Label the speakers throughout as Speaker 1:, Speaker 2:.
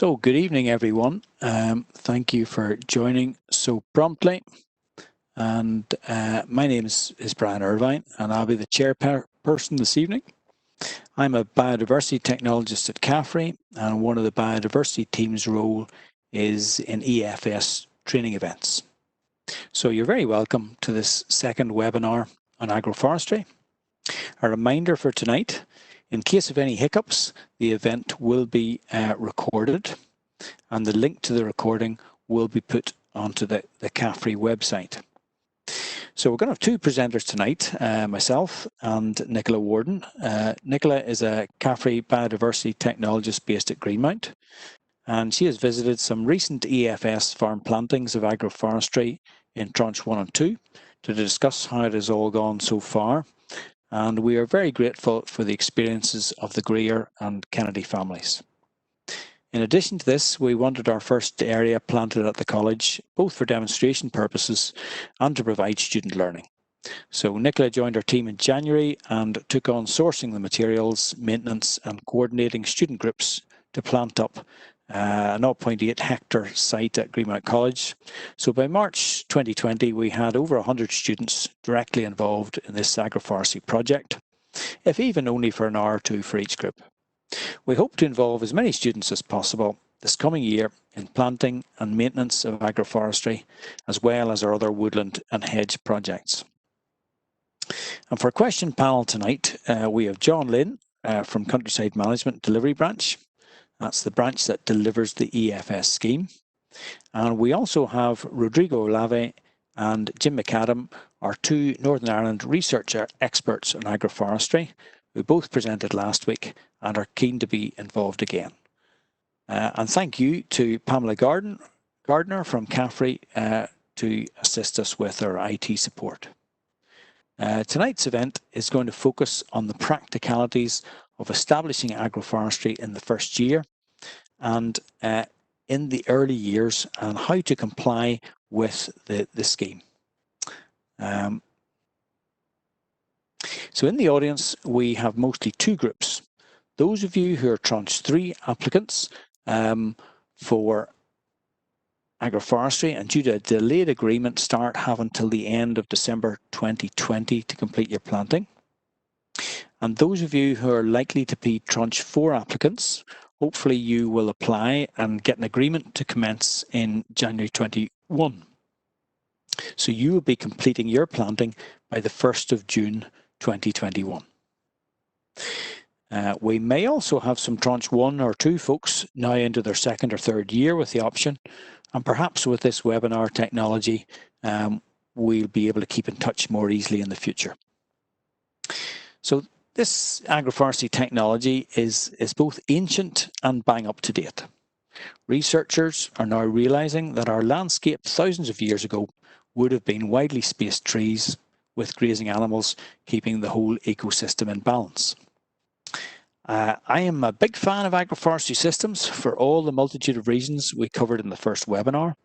Speaker 1: So good evening, everyone. Thank you for joining so promptly. And my name is Bryan Irvine, and I'll be the chairperson this evening. I'm a biodiversity technologist at CAFRE, and one of the biodiversity team's role is in EFS training events. So you're very welcome to this second webinar on agroforestry. A reminder for tonight, in case of any hiccups, the event will be recorded, and the link to the recording will be put onto the CAFRE website. So we're going to have two presenters tonight, myself and Nicola Warden. Nicola is a CAFRE biodiversity technologist based at Greenmount, and she has visited some recent EFS farm plantings of agroforestry in Tranche 1 and 2 to discuss how it has all gone so far. And we are very grateful for the experiences of the Greer and Kennedy families. In addition to this, we wanted our first area planted at the college, both for demonstration purposes and to provide student learning. So Nicola joined our team in January and took on sourcing the materials, maintenance and coordinating student groups to plant up a 0.8 hectare site at Greenmount College. So by March 2020, we had over 100 students directly involved in this agroforestry project, if even only for an hour or two for each group. We hope to involve as many students as possible this coming year in planting and maintenance of agroforestry, as well as our other woodland and hedge projects. And for a question panel tonight, we have John Lynn from Countryside Management Delivery Branch. That's the branch that delivers the EFS scheme. And we also have Rodrigo Olave and Jim McAdam, our two Northern Ireland researcher experts on agroforestry, who both presented last week and are keen to be involved again. And thank you to Pamela Gardner from CAFRE to assist us with our IT support. Tonight's event is going to focus on the practicalities of establishing agroforestry in the first year and in the early years and how to comply with the scheme. So in the audience, we have mostly two groups. Those of you who are Tranche 3 applicants for agroforestry and due to a delayed agreement start have until the end of December 2020 to complete your planting. And those of you who are likely to be Tranche 4 applicants, hopefully you will apply and get an agreement to commence in January 21. So you will be completing your planting by the 1st of June 2021. We may also have some Tranche 1 or 2 folks now into their second or third year with the option, and perhaps with this webinar technology, we'll be able to keep in touch more easily in the future. So this agroforestry technology is both ancient and bang up to date. Researchers are now realising that our landscape thousands of years ago would have been widely spaced trees with grazing animals keeping the whole ecosystem in balance. I am a big fan of agroforestry systems for all the multitude of reasons we covered in the first webinar,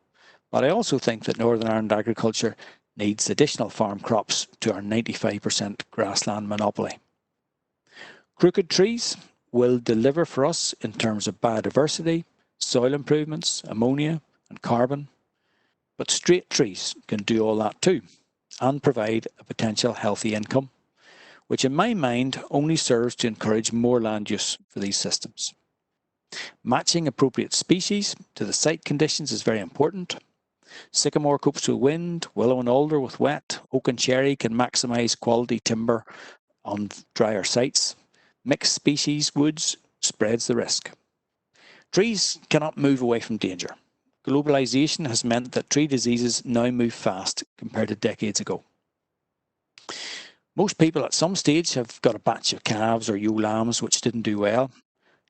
Speaker 1: but I also think that Northern Ireland agriculture needs additional farm crops to our 95% grassland monopoly. Crooked trees will deliver for us in terms of biodiversity, soil improvements, ammonia and carbon, but straight trees can do all that too and provide a potential healthy income, which in my mind only serves to encourage more land use for these systems. Matching appropriate species to the site conditions is very important. Sycamore copes with wind, willow and alder with wet, oak and cherry can maximise quality timber on drier sites. Mixed species woods spreads the risk. Trees cannot move away from danger. Globalisation has meant that tree diseases now move fast compared to decades ago. Most people at some stage have got a batch of calves or ewe lambs which didn't do well.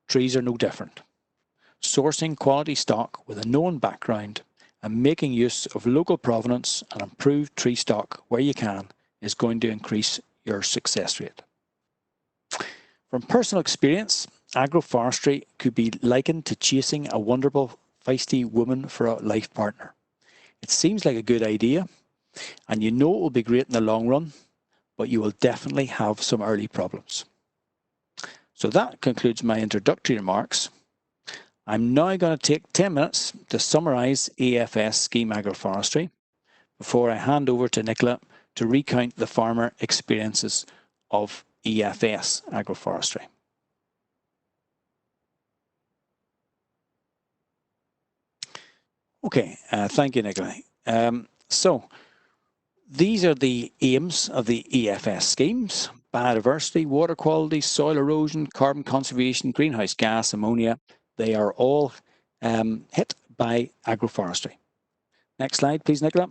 Speaker 1: Trees are no different. Sourcing quality stock with a known background and making use of local provenance and improved tree stock where you can is going to increase your success rate. From personal experience, agroforestry could be likened to chasing a wonderful, feisty woman for a life partner. It seems like a good idea, and you know it will be great in the long run, but you will definitely have some early problems. So that concludes my introductory remarks. I'm now going to take 10 minutes to summarise EFS scheme agroforestry before I hand over to Nicola to recount the farmer experiences of EFS agroforestry. Okay, thank you, Nicola. So these are the aims of the EFS schemes: biodiversity, water quality, soil erosion, carbon conservation, greenhouse gas, ammonia. They are all hit by agroforestry. Next slide, please, Nicola.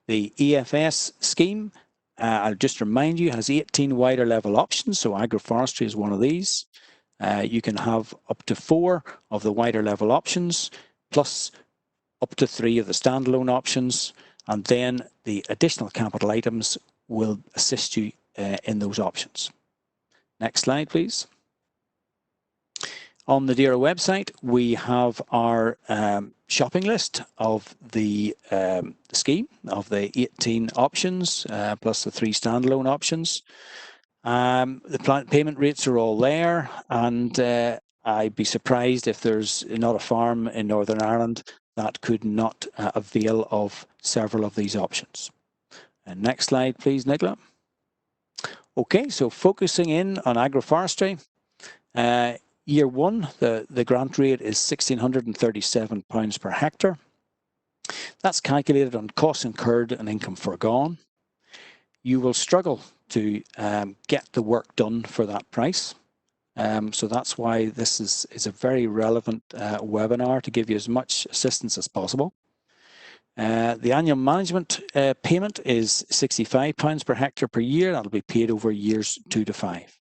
Speaker 1: The EFS scheme, I'll just remind you, has 18 wider level options, so agroforestry is one of these. You can have up to 4 of the wider level options, plus up to 3 of the standalone options, and then the additional capital items will assist you in those options. Next slide, please. On the DERA website, we have our shopping list of the scheme, of the 18 options, plus the 3 standalone options. The payment rates are all there, and I'd be surprised if there's not a farm in Northern Ireland that could not avail of several of these options. And next slide, please, Nicola. Okay, so focusing in on agroforestry. Year 1, the grant rate is £1,637 per hectare. That's calculated on costs incurred and income foregone. You will struggle to get the work done for that price. So that's why this is a very relevant webinar to give you as much assistance as possible. The annual management payment is £65 per hectare per year. That'll be paid over years 2 to 5.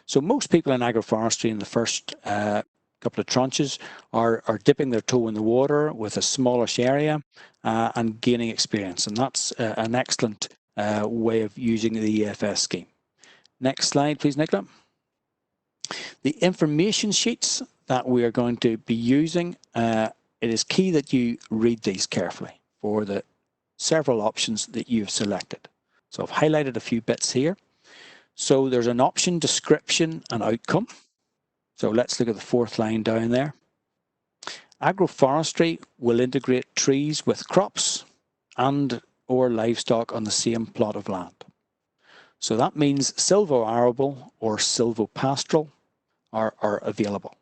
Speaker 1: So most people in agroforestry in the first couple of tranches are dipping their toe in the water with a smallish area and gaining experience. And that's an excellent way of using the EFS scheme. Next slide, please, Nicola. The information sheets that we are going to be using, it is key that you read these carefully for the several options that you've selected. So I've highlighted a few bits here. So there's an option description and outcome. So let's look at the 4th line down there. Agroforestry will integrate trees with crops and or livestock on the same plot of land. So that means silvo-arable or silvopastoral are available.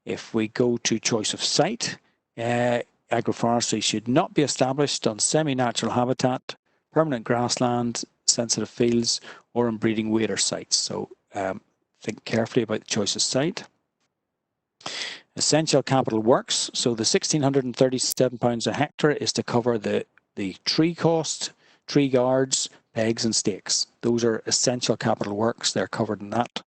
Speaker 1: If we go to choice of site, agroforestry should not be established on semi-natural habitat, permanent grassland, sensitive fields, or on breeding wader sites. So think carefully about the choice of site. Essential capital works. So the £1,637 a hectare is to cover the tree cost, tree guards, pegs and stakes. Those are essential capital works. They're covered in that.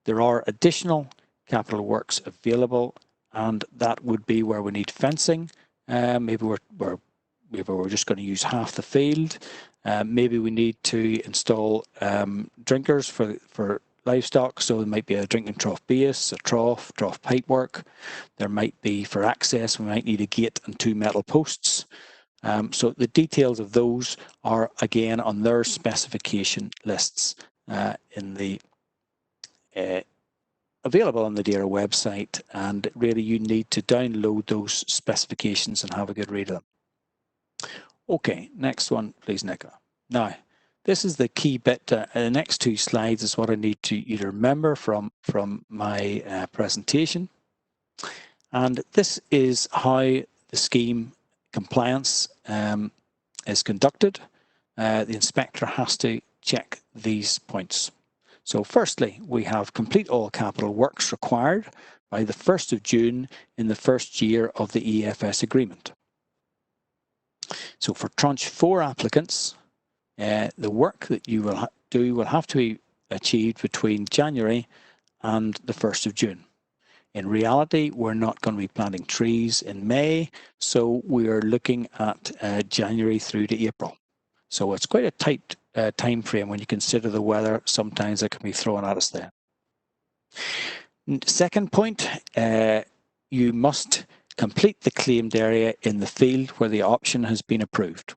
Speaker 1: There are additional capital works available, and that would be where we need fencing. Maybe we're just going to use half the field. Maybe we need to install drinkers for livestock, so there might be a drinking trough base, a trough pipe work. There might be, for access, we might need a gate and 2 metal posts. So the details of those are again on their specification lists in the available on the DERA website, and really you need to download those specifications and have a good read of them. Okay, next one, please, Nicola. Now, this is the key bit. The next 2 slides is what I need you to remember from my presentation. And this is how the scheme compliance is conducted. The inspector has to check these points. So firstly, we have complete all capital works required by the 1st of June in the first year of the EFS agreement. So for tranche 4 applicants, the work that you will do will have to be achieved between January and the 1st of June. In reality, we're not going to be planting trees in May, so we are looking at January through to April. So it's quite a tight time frame when you consider the weather sometimes that can be thrown at us there. Second point, you must complete the claimed area in the field where the option has been approved.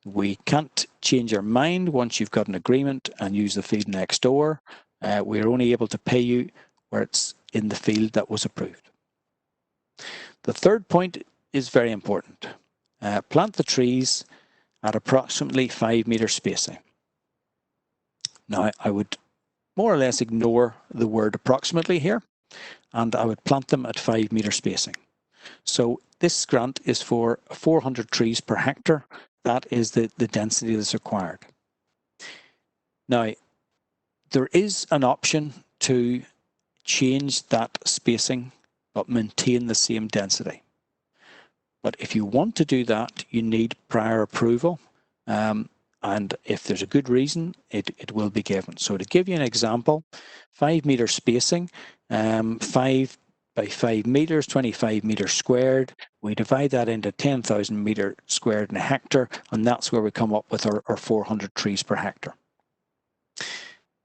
Speaker 1: We can't change our mind once you've got an agreement and use the field next door. We're only able to pay you where it's in the field that was approved. The third point is very important. Plant the trees at approximately 5 metre spacing. Now, I would more or less ignore the word approximately here, and I would plant them at 5 metre spacing. So this grant is for 400 trees per hectare. That is the density that's required. Now, there is an option to change that spacing but maintain the same density. But if you want to do that, you need prior approval. And if there's a good reason, it will be given. So to give you an example, 5 metre spacing, 5 by 5 metres, 25 metres squared. We divide that into 10,000 metre squared in a hectare, and that's where we come up with our 400 trees per hectare.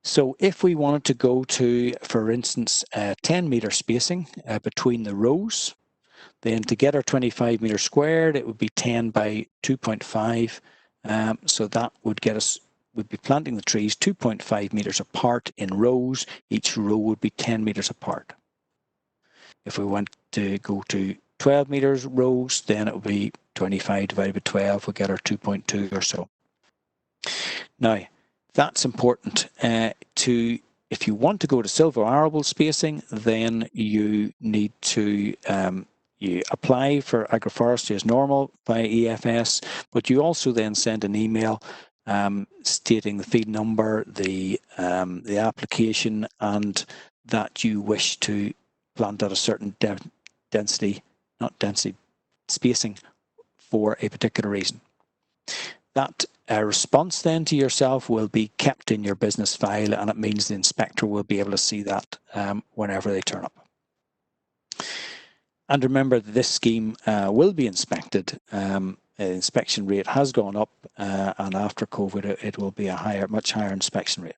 Speaker 1: So if we wanted to go to, for instance, 10 metre spacing between the rows, then to get our 25 metre squared, it would be 10 by 2.5. So that would get us, we'd be planting the trees 2.5 metres apart in rows. Each row would be 10 metres apart. If we want to go to 12 metres rows, then it would be 25 divided by 12. We'll get our 2.2 or so. Now, that's important if you want to go to silver arable spacing, then you need to you apply for agroforestry as normal via EFS, but you also then send an email stating the feed number, the application, and that you wish to plant at a certain spacing for a particular reason. That response then to yourself will be kept in your business file, and it means the inspector will be able to see that whenever they turn up. And remember that this scheme will be inspected. The inspection rate has gone up, and after COVID it will be a much higher inspection rate.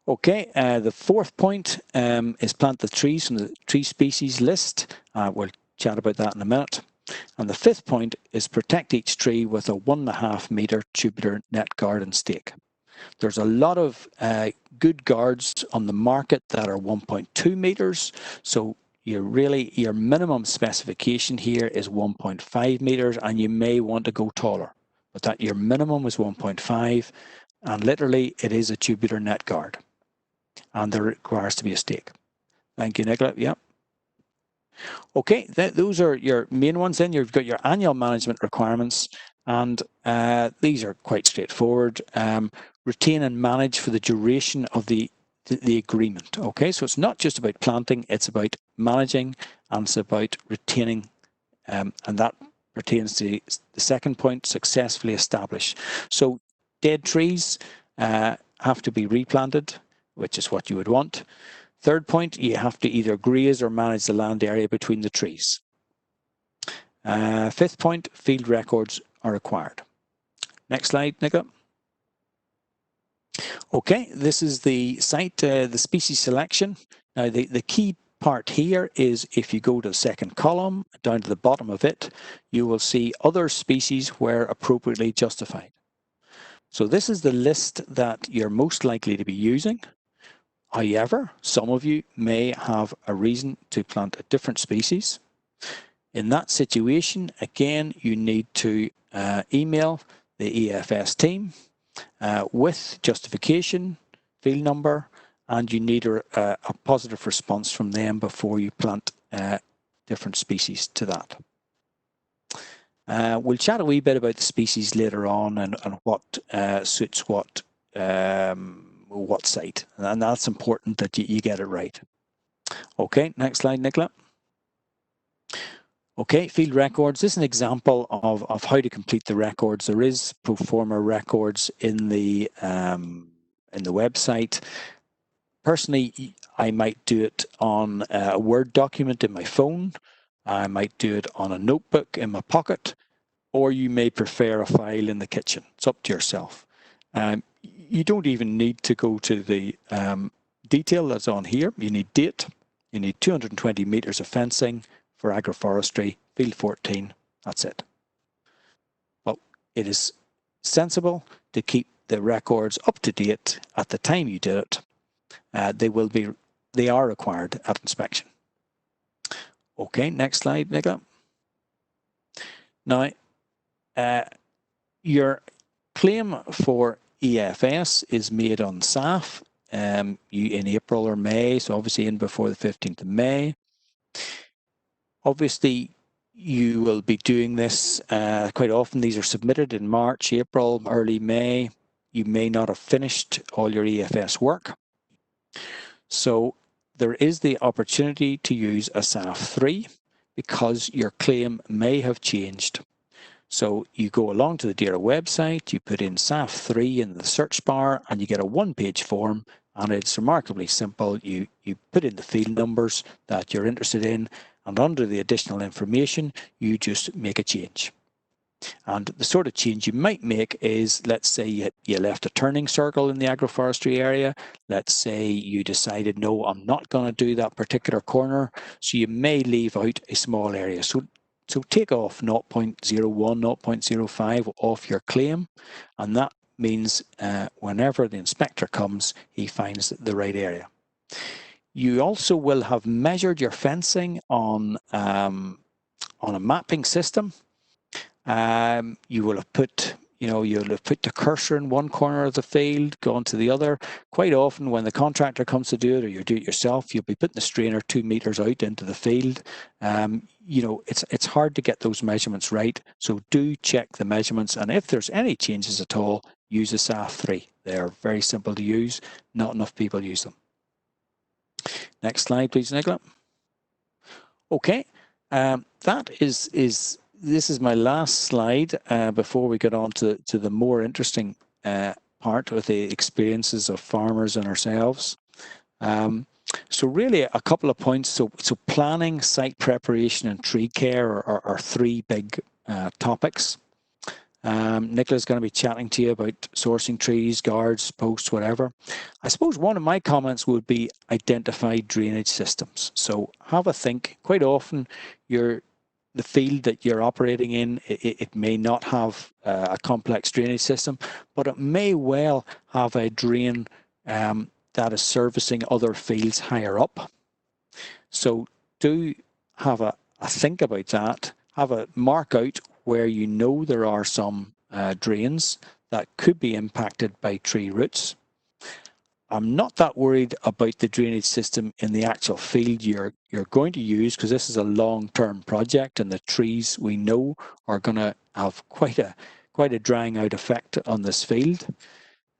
Speaker 1: Okay, the fourth point is plant the trees from the tree species list. We'll chat about that in a minute. And the fifth point is protect each tree with a 1.5 metre tubular net guard and stake. There's a lot of good guards on the market that are 1.2 metres, so your minimum specification here is 1.5 metres, and you may want to go taller, but that your minimum is 1.5, and literally it is a tubular net guard, and there requires to be a stake. Thank you, Nicola. Yeah. Okay, those are your main ones. Then you've got your annual management requirements, and these are quite straightforward. Retain and manage for the duration of the agreement. Okay, so it's not just about planting, it's about managing, and it's about retaining, and that pertains to the second point, successfully establish. So dead trees have to be replanted, which is what you would want. Third point, you have to either graze or manage the land area between the trees. Fifth point, field records are required. Next slide, Nicola. Okay, this is the site, the species selection. Now, the key part here is if you go to the second column, down to the bottom of it, you will see other species where appropriately justified. So this is the list that you're most likely to be using. However, some of you may have a reason to plant a different species. In that situation, again, you need to email the EFS team with justification, field number, and you need a positive response from them before you plant different species to that. We'll chat a wee bit about the species later on and what suits what site, and that's important that you get it right. Okay, next slide, Nicola. Okay, field records. This is an example of how to complete the records. There is pro forma records in the website. Personally, I might do it on a Word document in my phone. I might do it on a notebook in my pocket, or you may prefer a file in the kitchen. It's up to yourself. You don't even need to go to the detail that's on here. You need date. You need 220 metres of fencing for agroforestry, field 14. That's it. Well, it is sensible to keep the records up to date at the time you did it. They are required at inspection. Okay, next slide, Nicola. Now, your claim for EFS is made on SAF in April or May, so obviously in before the 15th of May. Obviously, you will be doing this quite often. These are submitted in March, April, early May. You may not have finished all your EFS work. So there is the opportunity to use a SAF 3 because your claim may have changed. So you go along to the DERA website, you put in SAF 3 in the search bar, and you get a one-page form, and it's remarkably simple. You put in the field numbers that you're interested in, and under the additional information, you just make a change. And the sort of change you might make is, let's say you left a turning circle in the agroforestry area. Let's say you decided, no, I'm not going to do that particular corner. So you may leave out a small area. So take off 0.01, 0.05 off your claim. And that means whenever the inspector comes, he finds the right area. You also will have measured your fencing on a mapping system. You will have put, you'll have put the cursor in one corner of the field, gone to the other. Quite often when the contractor comes to do it, or you do it yourself, you'll be putting the strainer 2 meters out into the field. It's hard to get those measurements right, so do check the measurements, and if there's any changes at all, use a SAF 3. They're very simple to use. Not enough people use them. Next slide, please, Nicola. Okay, this is my last slide before we get on to the more interesting part with the experiences of farmers and ourselves. So really a couple of points. So planning, site preparation and tree care are three big topics. Nicola's going to be chatting to you about sourcing trees, guards, posts, whatever. I suppose one of my comments would be identify drainage systems. So have a think. Quite often the field that you're operating in, it may not have a complex drainage system, but it may well have a drain that is servicing other fields higher up. So do have a think about that. Have a mark out where you know there are some drains that could be impacted by tree roots. I'm not that worried about the drainage system in the actual field you're going to use, because this is a long-term project and the trees we know are going to have quite a drying out effect on this field.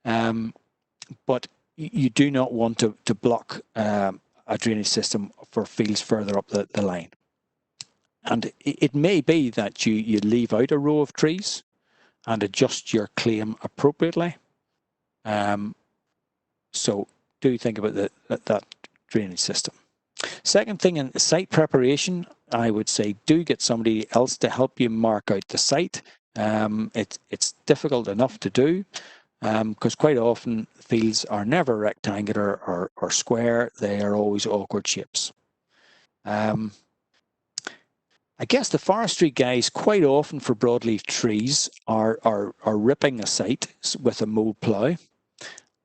Speaker 1: But you do not want to block a drainage system for fields further up the line. And it may be that you leave out a row of trees and adjust your claim appropriately. So do think about that drainage system. Second thing, in site preparation, I would say do get somebody else to help you mark out the site. It's difficult enough to do because quite often fields are never rectangular or square. They are always awkward shapes. I guess the forestry guys quite often for broadleaf trees are ripping a site with a mow plough,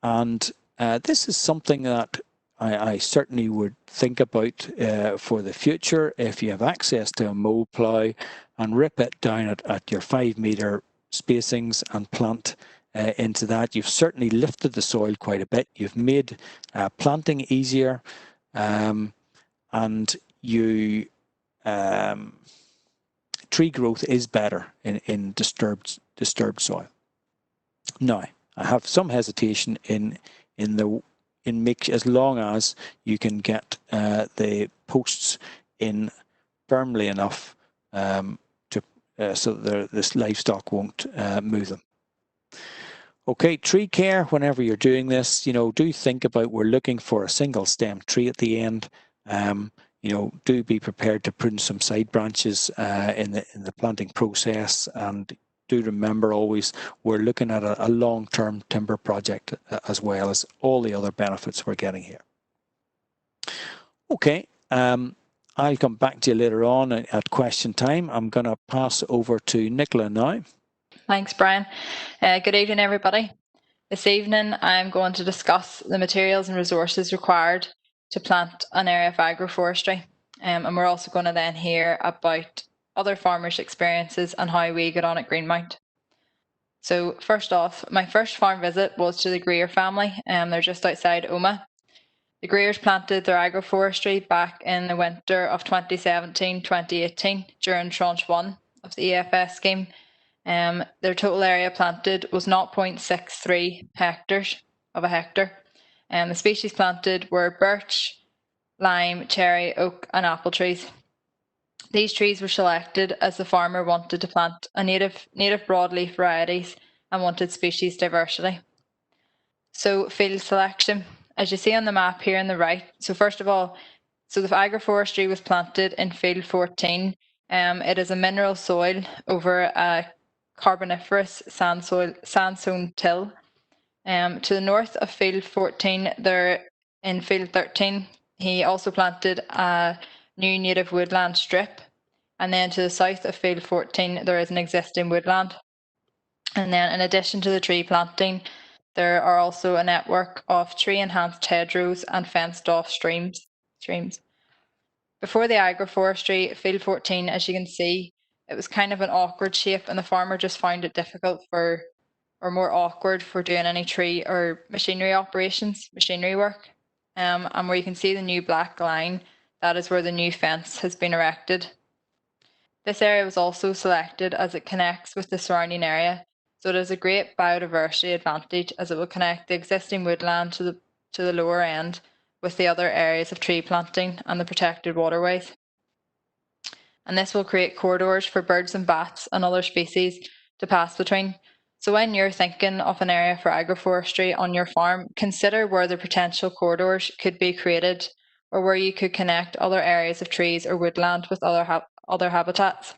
Speaker 1: and this is something that I certainly would think about for the future. If you have access to a mow plough, and rip it down at your 5 meter spacings and plant into that, you've certainly lifted the soil quite a bit. You've made planting easier, and you tree growth is better in disturbed soil. Now, I have some hesitation in as long as you can get the posts in firmly enough so that this livestock won't move them. Okay, tree care. Whenever you're doing this, do think about we're looking for a single stem tree at the end. Do be prepared to prune some side branches in the planting process, and do remember always we're looking at a long-term timber project as well as all the other benefits we're getting here. Okay, I'll come back to you later on at question time. I'm going to pass over to Nicola now.
Speaker 2: Thanks, Brian. Good evening, everybody. This evening, I'm going to discuss the materials and resources required to plant an area of agroforestry. And we're also going to then hear about other farmers' experiences and how we get on at Greenmount. So first off, my first farm visit was to the Greer family. They're just outside Omagh. The Greers planted their agroforestry back in the winter of 2017-2018 during Tranche 1 of the EFS scheme. Their total area planted was 0.63 hectares of a hectare. The species planted were birch, lime, cherry, oak and apple trees. These trees were selected as the farmer wanted to plant a native broadleaf varieties and wanted species diversity. So field selection, as you see on the map here on the right. So first of all, so the agroforestry was planted in field 14. It is a mineral soil over a carboniferous sandstone till. To the north of field 14, there in field 13, he also planted a new native woodland strip. And then to the south of field 14, there is an existing woodland. And then in addition to the tree planting, there are also a network of tree-enhanced hedgerows and fenced-off streams. Before the agroforestry, field 14, as you can see, it was kind of an awkward shape and the farmer just found it difficult or more awkward for doing any tree or machinery operations, machinery work. And where you can see the new black line, that is where the new fence has been erected. This area was also selected as it connects with the surrounding area, so it has a great biodiversity advantage as it will connect the existing woodland to the lower end with the other areas of tree planting and the protected waterways. And this will create corridors for birds and bats and other species to pass between. So when you're thinking of an area for agroforestry on your farm, consider where the potential corridors could be created or where you could connect other areas of trees or woodland with other habitats.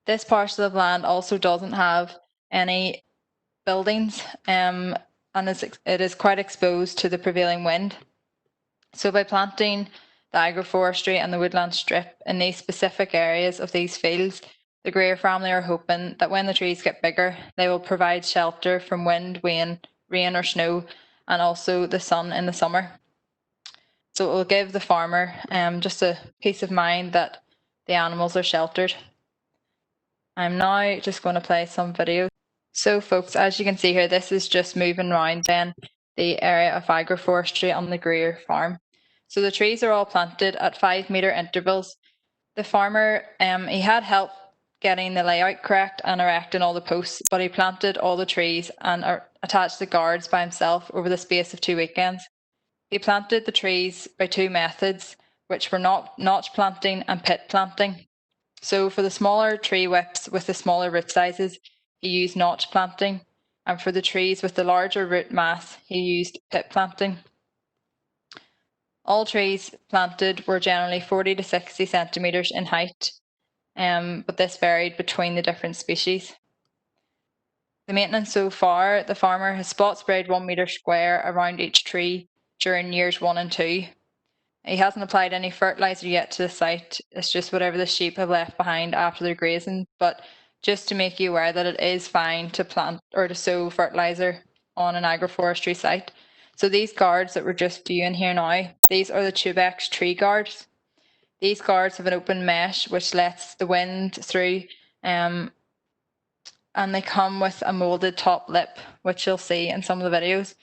Speaker 2: This parcel of land also doesn't have any buildings and it is quite exposed to the prevailing wind. So by planting the agroforestry and the woodland strip in these specific areas of these fields, the Greer family are hoping that when the trees get bigger, they will provide shelter from wind, rain or snow, and also the sun in the summer. So it will give the farmer just a peace of mind that the animals are sheltered. I'm now just going to play some videos. So folks, as you can see here, this is just moving around then the area of agroforestry on the Greer farm. So the trees are all planted at 5-meter intervals. The farmer, he had help getting the layout correct and erecting all the posts, but he planted all the trees and attached the guards by himself over the space of 2 weekends. He planted the trees by 2 methods, which were notch planting and pit planting. So for the smaller tree whips with the smaller root sizes, he used notch planting, and for the trees with the larger root mass, he used pit planting. All trees planted were generally 40 to 60 centimetres in height, but this varied between the different species. The maintenance so far, the farmer has spot sprayed 1 metre square around each tree during years 1 and 2. He hasn't applied any fertiliser yet to the site, it's just whatever the sheep have left behind after their grazing, but just to make you aware that it is fine to plant or to sow fertiliser on an agroforestry site. So these guards that we're just viewing here now, these are the Tubex tree guards. These guards have an open mesh which lets the wind through and they come with a moulded top lip, which you'll see in some of the videos.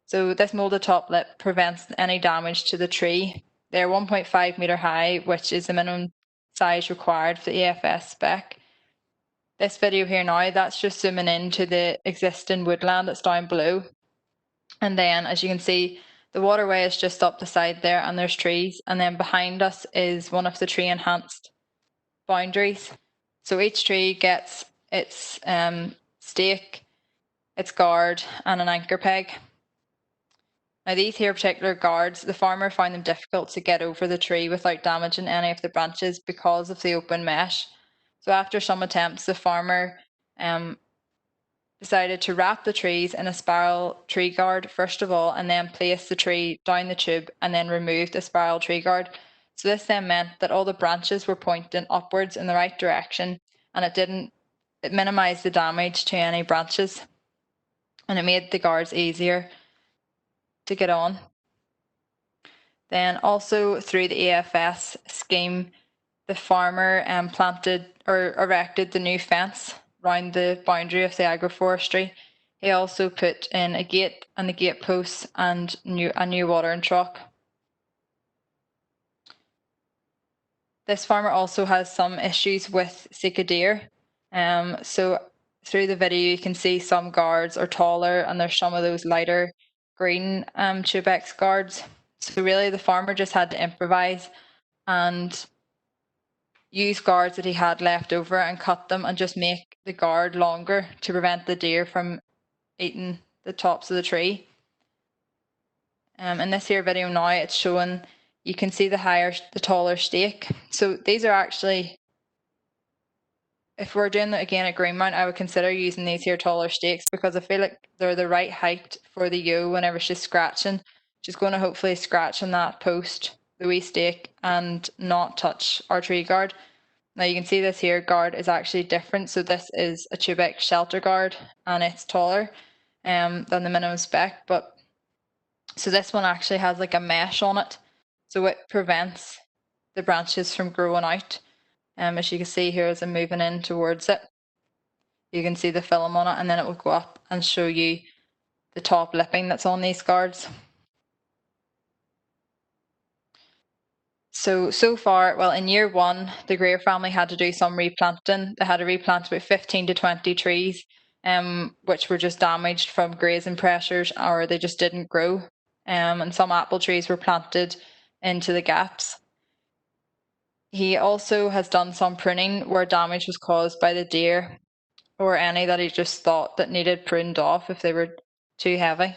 Speaker 2: So this moulded top lip prevents any damage to the tree. They're 1.5 metre high, which is the minimum size required for the EFS spec. This video here now, that's just zooming into the existing woodland that's down below. And then as you can see, the waterway is just up the side there and there's trees. And then behind us is one of the tree enhanced boundaries. So each tree gets its stake, its guard and an anchor peg. Now these here particular guards, the farmer found them difficult to get over the tree without damaging any of the branches because of the open mesh. So after some attempts, the farmer decided to wrap the trees in a spiral tree guard first of all, and then place the tree down the tube and then remove the spiral tree guard. So this then meant that all the branches were pointing upwards in the right direction and it didn't it minimised the damage to any branches, and it made the guards easier to get on. Then also through the AFS scheme, the farmer planted or erected the new fence around the boundary of the agroforestry. He also put in a gate and the gate posts and a new watering trough. This farmer also has some issues with sika deer. So through the video you can see some guards are taller and there's some of those lighter green tubex guards. So really the farmer just had to improvise and use guards that he had left over and cut them and just make the guard longer to prevent the deer from eating the tops of the tree. In this here video now, it's showing, you can see the taller stake. So these are actually, if we're doing it again at green mount, I would consider using these here taller stakes because I feel like they're the right height for the ewe whenever she's scratching. She's going to hopefully scratch on that post, the wee stake, and not touch our tree guard. Now you can see this here guard is actually different. So this is a tubex shelter guard and it's taller than the minimum spec. But so this one actually has like a mesh on it. So it prevents the branches from growing out. As you can see here as I'm moving in towards it, you can see the film on it, and then it will go up and show you the top lipping that's on these guards. So far, well, in year one, the Greer family had to do some replanting. They had to replant about 15 to 20 trees, which were just damaged from grazing pressures, or they just didn't grow. And some apple trees were planted into the gaps. He also has done some pruning where damage was caused by the deer or any that he just thought that needed pruned off if they were too heavy.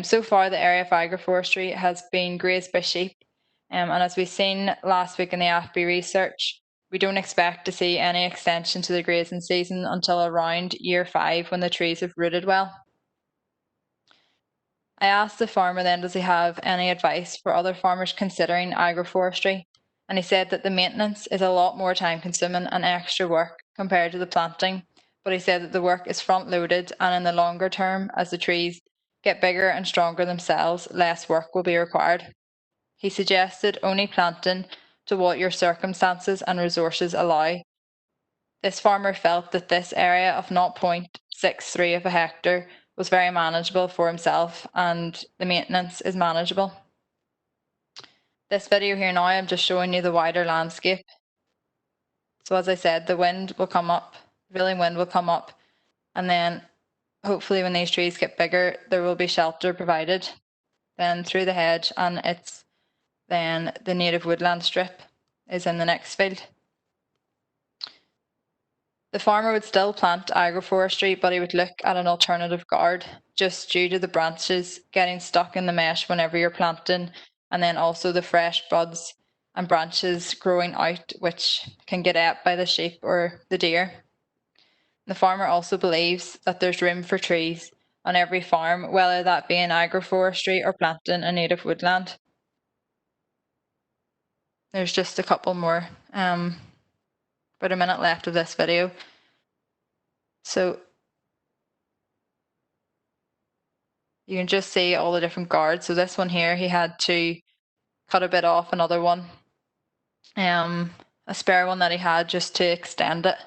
Speaker 2: So far, the area of agroforestry has been grazed by sheep. And as we've seen last week in the AFB research, we don't expect to see any extension to the grazing season until around year 5 when the trees have rooted well. I asked the farmer then, does he have any advice for other farmers considering agroforestry? And he said that the maintenance is a lot more time consuming and extra work compared to the planting. But he said that the work is front loaded, and in the longer term, as the trees get bigger and stronger themselves, less work will be required. He suggested only planting to what your circumstances and resources allow. This farmer felt that this area of 0.63 of a hectare was very manageable for himself and the maintenance is manageable. This video here now, I'm just showing you the wider landscape. So as I said, the wind will come up, prevailing wind will come up, and then hopefully when these trees get bigger, there will be shelter provided then through the hedge, and it's then the native woodland strip is in the next field. The farmer would still plant agroforestry, but he would look at an alternative guard just due to the branches getting stuck in the mesh whenever you're planting, and then also the fresh buds and branches growing out which can get ate by the sheep or the deer. The farmer also believes that there's room for trees on every farm, whether that be in agroforestry or planting a native woodland. There's just a couple more, about a minute left of this video. So you can just see all the different guards. So this one here, he had to cut a bit off another one, a spare one that he had just to extend it.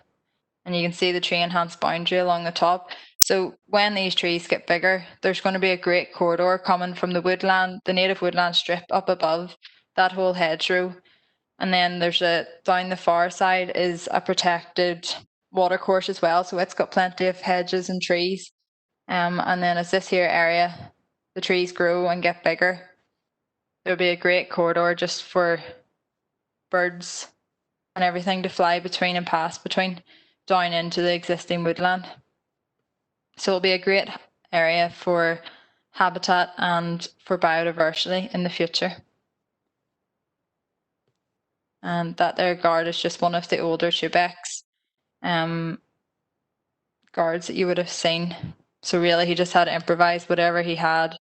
Speaker 2: And you can see the tree enhanced boundary along the top. So when these trees get bigger, there's going to be a great corridor coming from the woodland, the native woodland strip up above that whole hedgerow. And then there's down the far side is a protected watercourse as well. So it's got plenty of hedges and trees. And then as this here area, the trees grow and get bigger, there'll be a great corridor just for birds and everything to fly between and pass between down into the existing woodland. So it'll be a great area for habitat and for biodiversity in the future. And that there guard is just one of the older tubex guards that you would have seen. So really he just had to improvise whatever he had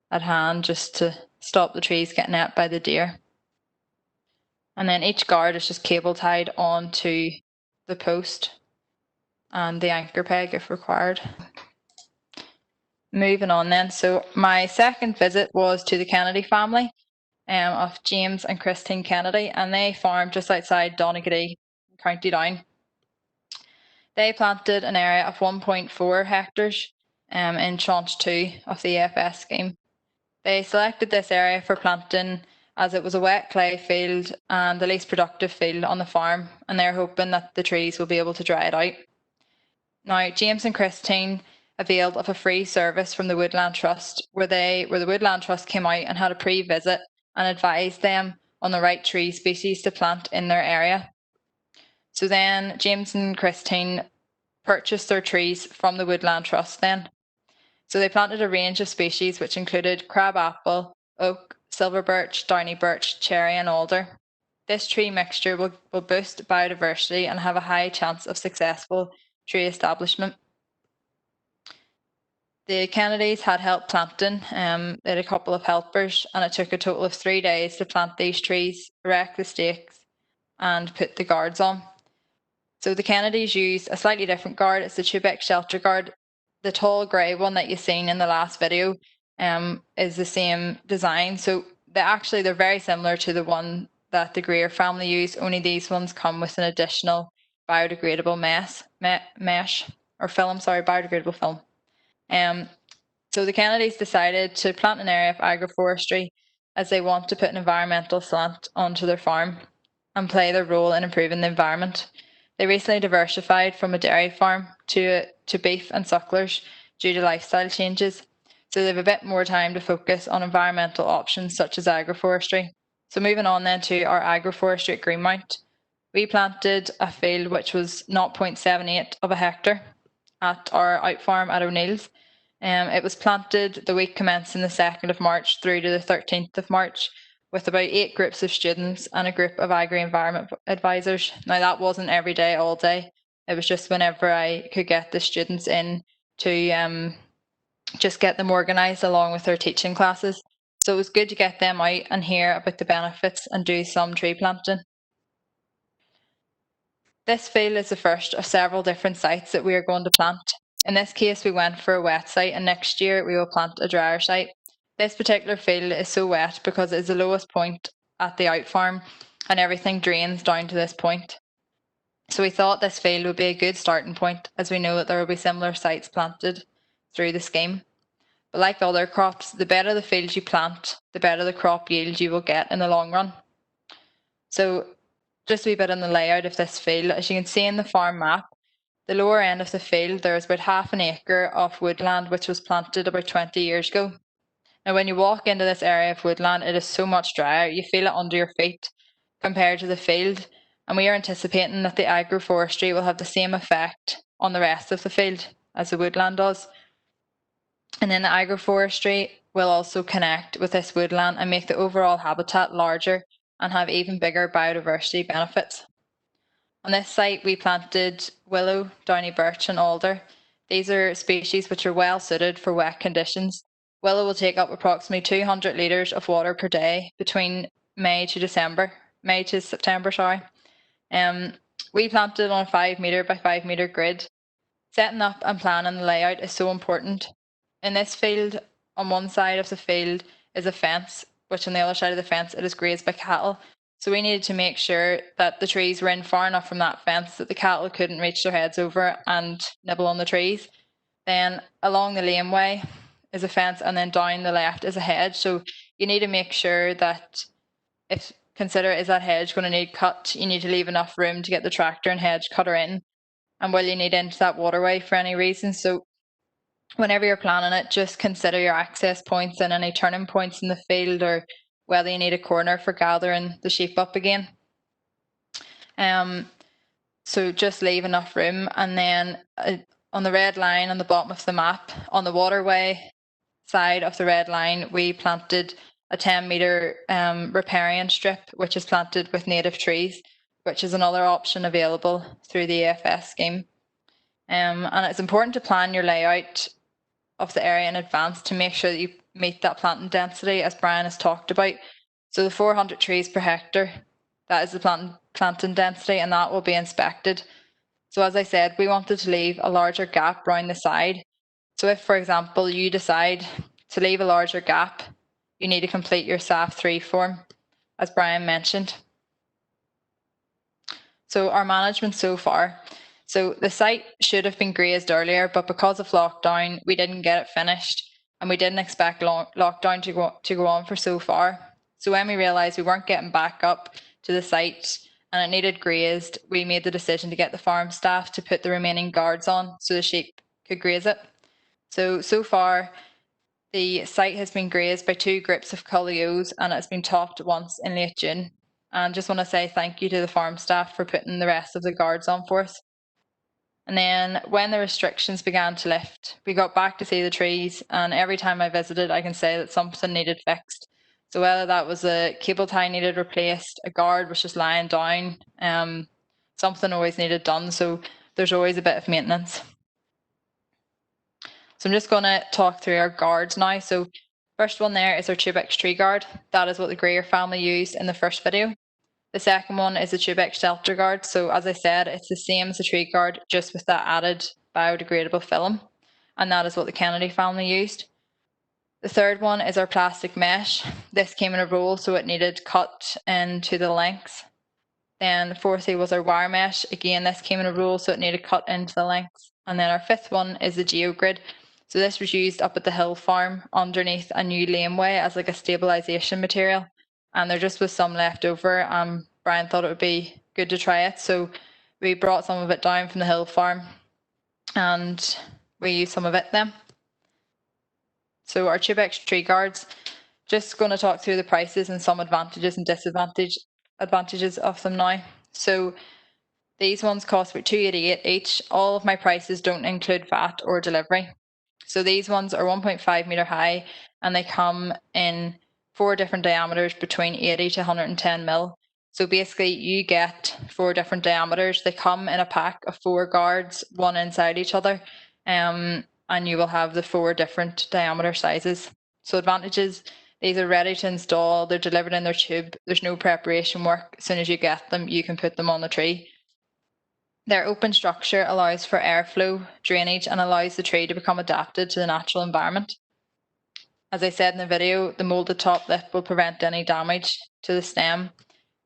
Speaker 2: at hand just to stop the trees getting ate by the deer. And then each guard is just cable tied onto the post. and the anchor peg if required. Moving on then, so my second visit was to the Kennedy family of James and Christine Kennedy, and they farmed just outside Donegal, County Down. They planted an area of 1.4 hectares in Tranche 2 of the EFS scheme. They selected this area for planting as it was a wet clay field and the least productive field on the farm, and they're hoping that the trees will be able to dry it out. Now, James and Christine availed of a free service from the Woodland Trust, where the Woodland Trust came out and had a pre-visit and advised them on the right tree species to plant in their area. So then James and Christine purchased their trees from the Woodland Trust then. So they planted a range of species which included crabapple, oak, silver birch, downy birch, cherry and alder. This tree mixture will boost biodiversity and have a high chance of successful tree establishment. The Kennedys had help planting. They had a couple of helpers, and it took a total of 3 days to plant these trees, erect the stakes, and put the guards on. So the Kennedys used a slightly different guard. It's the Tubec shelter guard. The tall grey one that you've seen in the last video is the same design. So they're very similar to the one that the Greer family used, only these ones come with an additional biodegradable biodegradable film. So the Kennedys decided to plant an area of agroforestry as they want to put an environmental slant onto their farm and play their role in improving the environment. They recently diversified from a dairy farm to beef and sucklers due to lifestyle changes. So they have a bit more time to focus on environmental options such as agroforestry. So moving on then to our agroforestry at Greenmount. We planted a field which was 0.78 of a hectare at our out farm at O'Neill's. It was planted the week commencing the 2nd of March through to the 13th of March with about 8 groups of students and a group of agri-environment advisors. Now that wasn't every day, all day. It was just whenever I could get the students in to just get them organised along with their teaching classes. So it was good to get them out and hear about the benefits and do some tree planting. This field is the first of several different sites that we are going to plant. In this case, we went for a wet site, and next year we will plant a drier site. This particular field is so wet because it is the lowest point at the out farm, and everything drains down to this point. So we thought this field would be a good starting point, as we know that there will be similar sites planted through the scheme. But like other crops, the better the field you plant, the better the crop yield you will get in the long run. So just a wee bit on the layout of this field. As you can see in the farm map, the lower end of the field, there is about half an acre of woodland which was planted about 20 years ago. Now, when you walk into this area of woodland, it is so much drier. You feel it under your feet compared to the field. And we are anticipating that the agroforestry will have the same effect on the rest of the field as the woodland does. And then the agroforestry will also connect with this woodland and make the overall habitat larger and have even bigger biodiversity benefits. On this site, we planted willow, downy birch and alder. These are species which are well suited for wet conditions. Willow will take up approximately 200 litres of water per day between May to September. We planted on a 5 metre by 5 metre grid. Setting up and planning the layout is so important. In this field, on one side of the field is a fence, which on the other side of the fence it is grazed by cattle. So we needed to make sure that the trees were in far enough from that fence that the cattle couldn't reach their heads over and nibble on the trees. Then along the laneway is a fence, and then down the left is a hedge. So you need to make sure that consider is that hedge going to need cut, you need to leave enough room to get the tractor and hedge cutter in, and will you need into that waterway for any reason. So whenever you're planning it, just consider your access points and any turning points in the field, or whether you need a corner for gathering the sheep up again. So just leave enough room. And then on the red line on the bottom of the map, on the waterway side of the red line, we planted a 10 metre riparian strip, which is planted with native trees, which is another option available through the EFS scheme. And it's important to plan your layout of the area in advance to make sure that you meet that planting density, as Bryan has talked about. So the 400 trees per hectare, that is the planting density, and that will be inspected. So as I said, we wanted to leave a larger gap around the side. So if, for example, you decide to leave a larger gap, you need to complete your CAFRE form, as Bryan mentioned. So our management so far. So the site should have been grazed earlier, but because of lockdown, we didn't get it finished, and we didn't expect lockdown to go on for so far. So when we realised we weren't getting back up to the site and it needed grazed, we made the decision to get the farm staff to put the remaining guards on so the sheep could graze it. So far, the site has been grazed by 2 groups of cullios and it's been topped once in late June. And just want to say thank you to the farm staff for putting the rest of the guards on for us. And then when the restrictions began to lift, we got back to see the trees, and every time I visited, I can say that something needed fixed. So whether that was a cable tie needed replaced, a guard was just lying down, something always needed done. So there's always a bit of maintenance. So I'm just going to talk through our guards now. So first one there is our Tubex tree guard. That is what the Greer family used in the first video. The second one is the Tubex shelter guard. So as I said, it's the same as the tree guard, just with that added biodegradable film. And that is what the Kennedy family used. The third one is our plastic mesh. This came in a roll, so it needed cut into the lengths. Then fourthly was our wire mesh. Again, this came in a roll, so it needed cut into the lengths. And then our fifth one is the geogrid. So this was used up at the hill farm underneath a new laneway as like a stabilisation material. And there just was some left over. Bryan thought it would be good to try it. So we brought some of it down from the hill farm and we used some of it then. So our Tubex tree guards, just going to talk through the prices and some advantages and disadvantages of them now. So these ones cost about $288 each. All of my prices don't include VAT or delivery. So these ones are 1.5 metre high and they come in 4 different diameters between 80 to 110 mil. So basically you get 4 different diameters. They come in a pack of 4 guards, one inside each other, and you will have the 4 different diameter sizes. So advantages, these are ready to install, they're delivered in their tube, there's no preparation work. As soon as you get them, you can put them on the tree. Their open structure allows for airflow, drainage, and allows the tree to become adapted to the natural environment. As I said in the video, the moulded top lip will prevent any damage to the stem,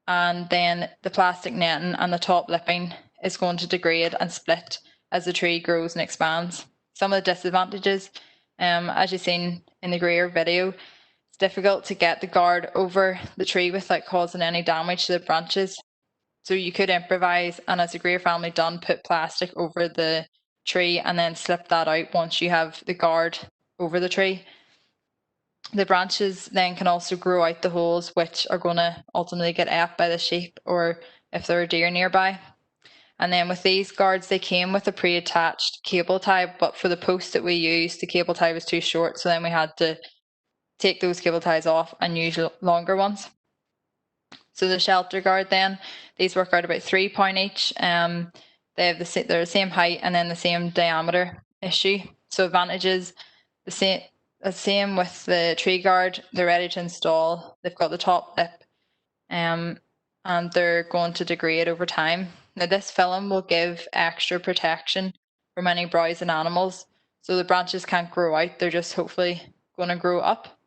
Speaker 2: and then the plastic netting and the top lipping is going to degrade and split as the tree grows and expands. Some of the disadvantages, as you've seen in the Greer video, it's difficult to get the guard over the tree without causing any damage to the branches. So you could improvise, and as a Greer family done, put plastic over the tree and then slip that out once you have the guard over the tree. The branches then can also grow out the holes, which are going to ultimately get ate by the sheep or if there are deer nearby. And then with these guards, they came with a pre-attached cable tie, but for the post that we used, the cable tie was too short, so then we had to take those cable ties off and use longer ones. So the shelter guard then, these work out about £3 each. They're the same height and then the same diameter issue. So advantages, the same with the tree guard, they're ready to install. They've got the top lip and they're going to degrade over time. Now this film will give extra protection from any browsing animals. So the branches can't grow out, they're just hopefully going to grow up.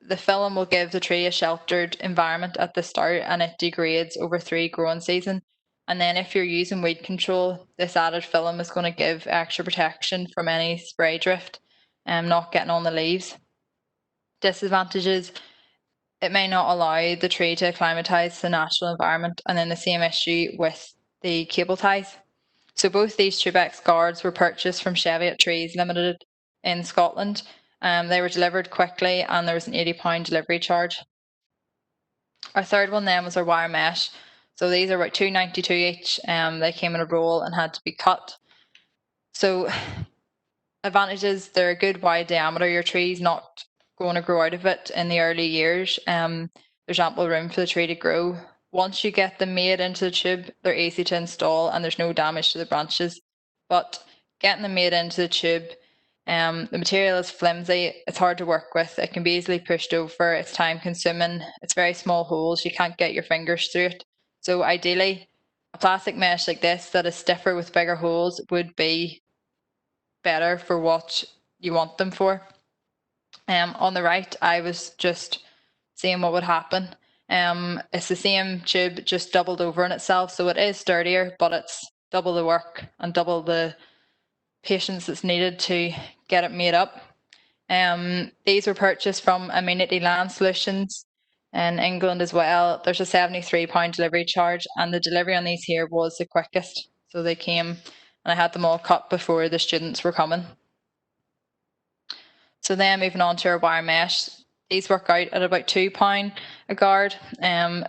Speaker 2: The film will give the tree a sheltered environment at the start and it degrades over 3 growing seasons. And then if you're using weed control, this added film is going to give extra protection from any spray drift and not getting on the leaves. Disadvantages, it may not allow the tree to acclimatise to the natural environment, and then the same issue with the cable ties. So both these Tubex guards were purchased from Cheviot Trees Limited in Scotland. They were delivered quickly and there was an £80 delivery charge. Our third one then was our wire mesh. So these are about $2.92 each. They came in a roll and had to be cut. So advantages, they're a good wide diameter. Your tree's not going to grow out of it in the early years. There's ample room for the tree to grow. Once you get them made into the tube, they're easy to install and there's no damage to the branches. But getting them made into the tube, the material is flimsy, it's hard to work with, it can be easily pushed over, it's time consuming, it's very small holes, you can't get your fingers through it. So ideally, a plastic mesh like this that is stiffer with bigger holes would be better for what you want them for. On the right, I was just seeing what would happen. It's the same tube, just doubled over in itself, so it is sturdier, but it's double the work and double the patience that's needed to get it made up. These were purchased from Amenity Land Solutions in England as well. There's a £73 delivery charge, and the delivery on these here was the quickest. So they came, and I had them all cut before the students were coming. So then moving on to our wire mesh, these work out at about £2 a guard. And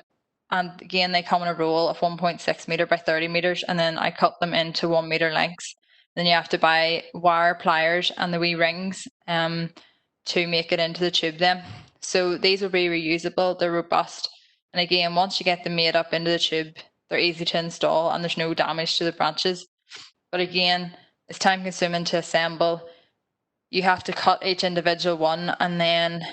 Speaker 2: again, they come in a roll of 1.6 metre by 30 metres, and then I cut them into 1 metre lengths. Then you have to buy wire pliers and the wee rings to make it into the tube then. So these will be reusable, they're robust. And again, once you get them made up into the tube, they're easy to install and there's no damage to the branches. But again, it's time consuming to assemble. You have to cut each individual one and then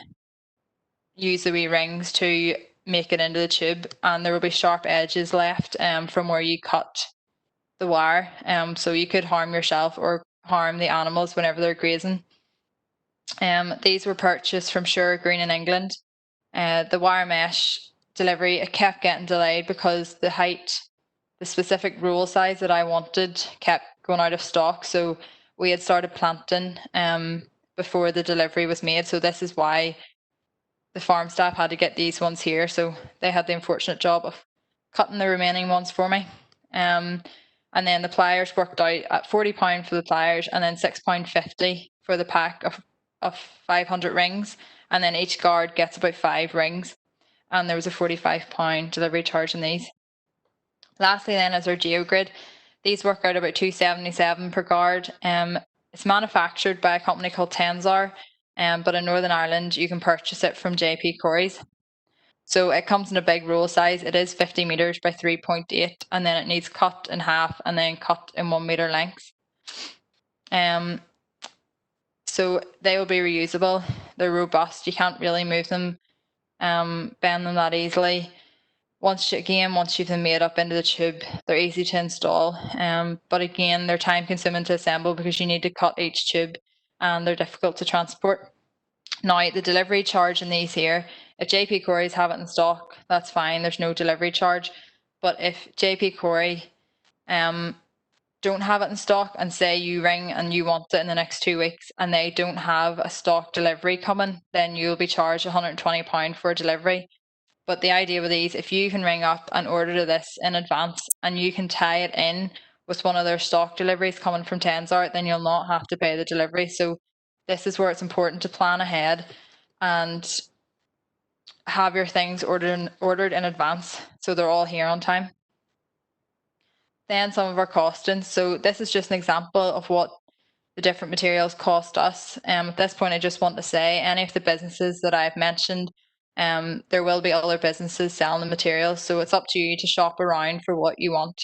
Speaker 2: use the wee rings to make it into the tube, and there will be sharp edges left from where you cut the wire, so you could harm yourself or harm the animals whenever they're grazing. These were purchased from Sure Green in England. The wire mesh delivery, it kept getting delayed because the height, the specific roll size that I wanted kept going out of stock, so we had started planting before the delivery was made, so this is why the farm staff had to get these ones here, so they had the unfortunate job of cutting the remaining ones for me. And then the pliers worked out at £40 for the pliers, and then £6.50 for the pack of 500 rings, and then each guard gets about 5 rings, and there was a £45 delivery charge on these. Lastly then is our GeoGrid. These work out about £2.77 per guard. It's manufactured by a company called Tensar, but in Northern Ireland you can purchase it from JP Corey's. So it comes in a big roll size. It is 50 metres by 3.8, and then it needs cut in half and then cut in 1 metre lengths. So they will be reusable. They're robust. You can't really move them, bend them that easily. Once you've them made up into the tube, they're easy to install. But again, they're time consuming to assemble because you need to cut each tube and they're difficult to transport. Now, the delivery charge in these here, if JP Corey's have it in stock, that's fine. There's no delivery charge. But if JP Corey don't have it in stock and say you ring and you want it in the next 2 weeks and they don't have a stock delivery coming, then you'll be charged £120 for a delivery. But the idea with these, if you can ring up and order this in advance and you can tie it in with one of their stock deliveries coming from Tensar, then you'll not have to pay the delivery. So this is where it's important to plan ahead and have your things ordered in advance so they're all here on time. Then some of our costings. So this is just an example of what the different materials cost us. At this point, I just want to say any of the businesses that I've mentioned, there will be other businesses selling the materials, so it's up to you to shop around for what you want.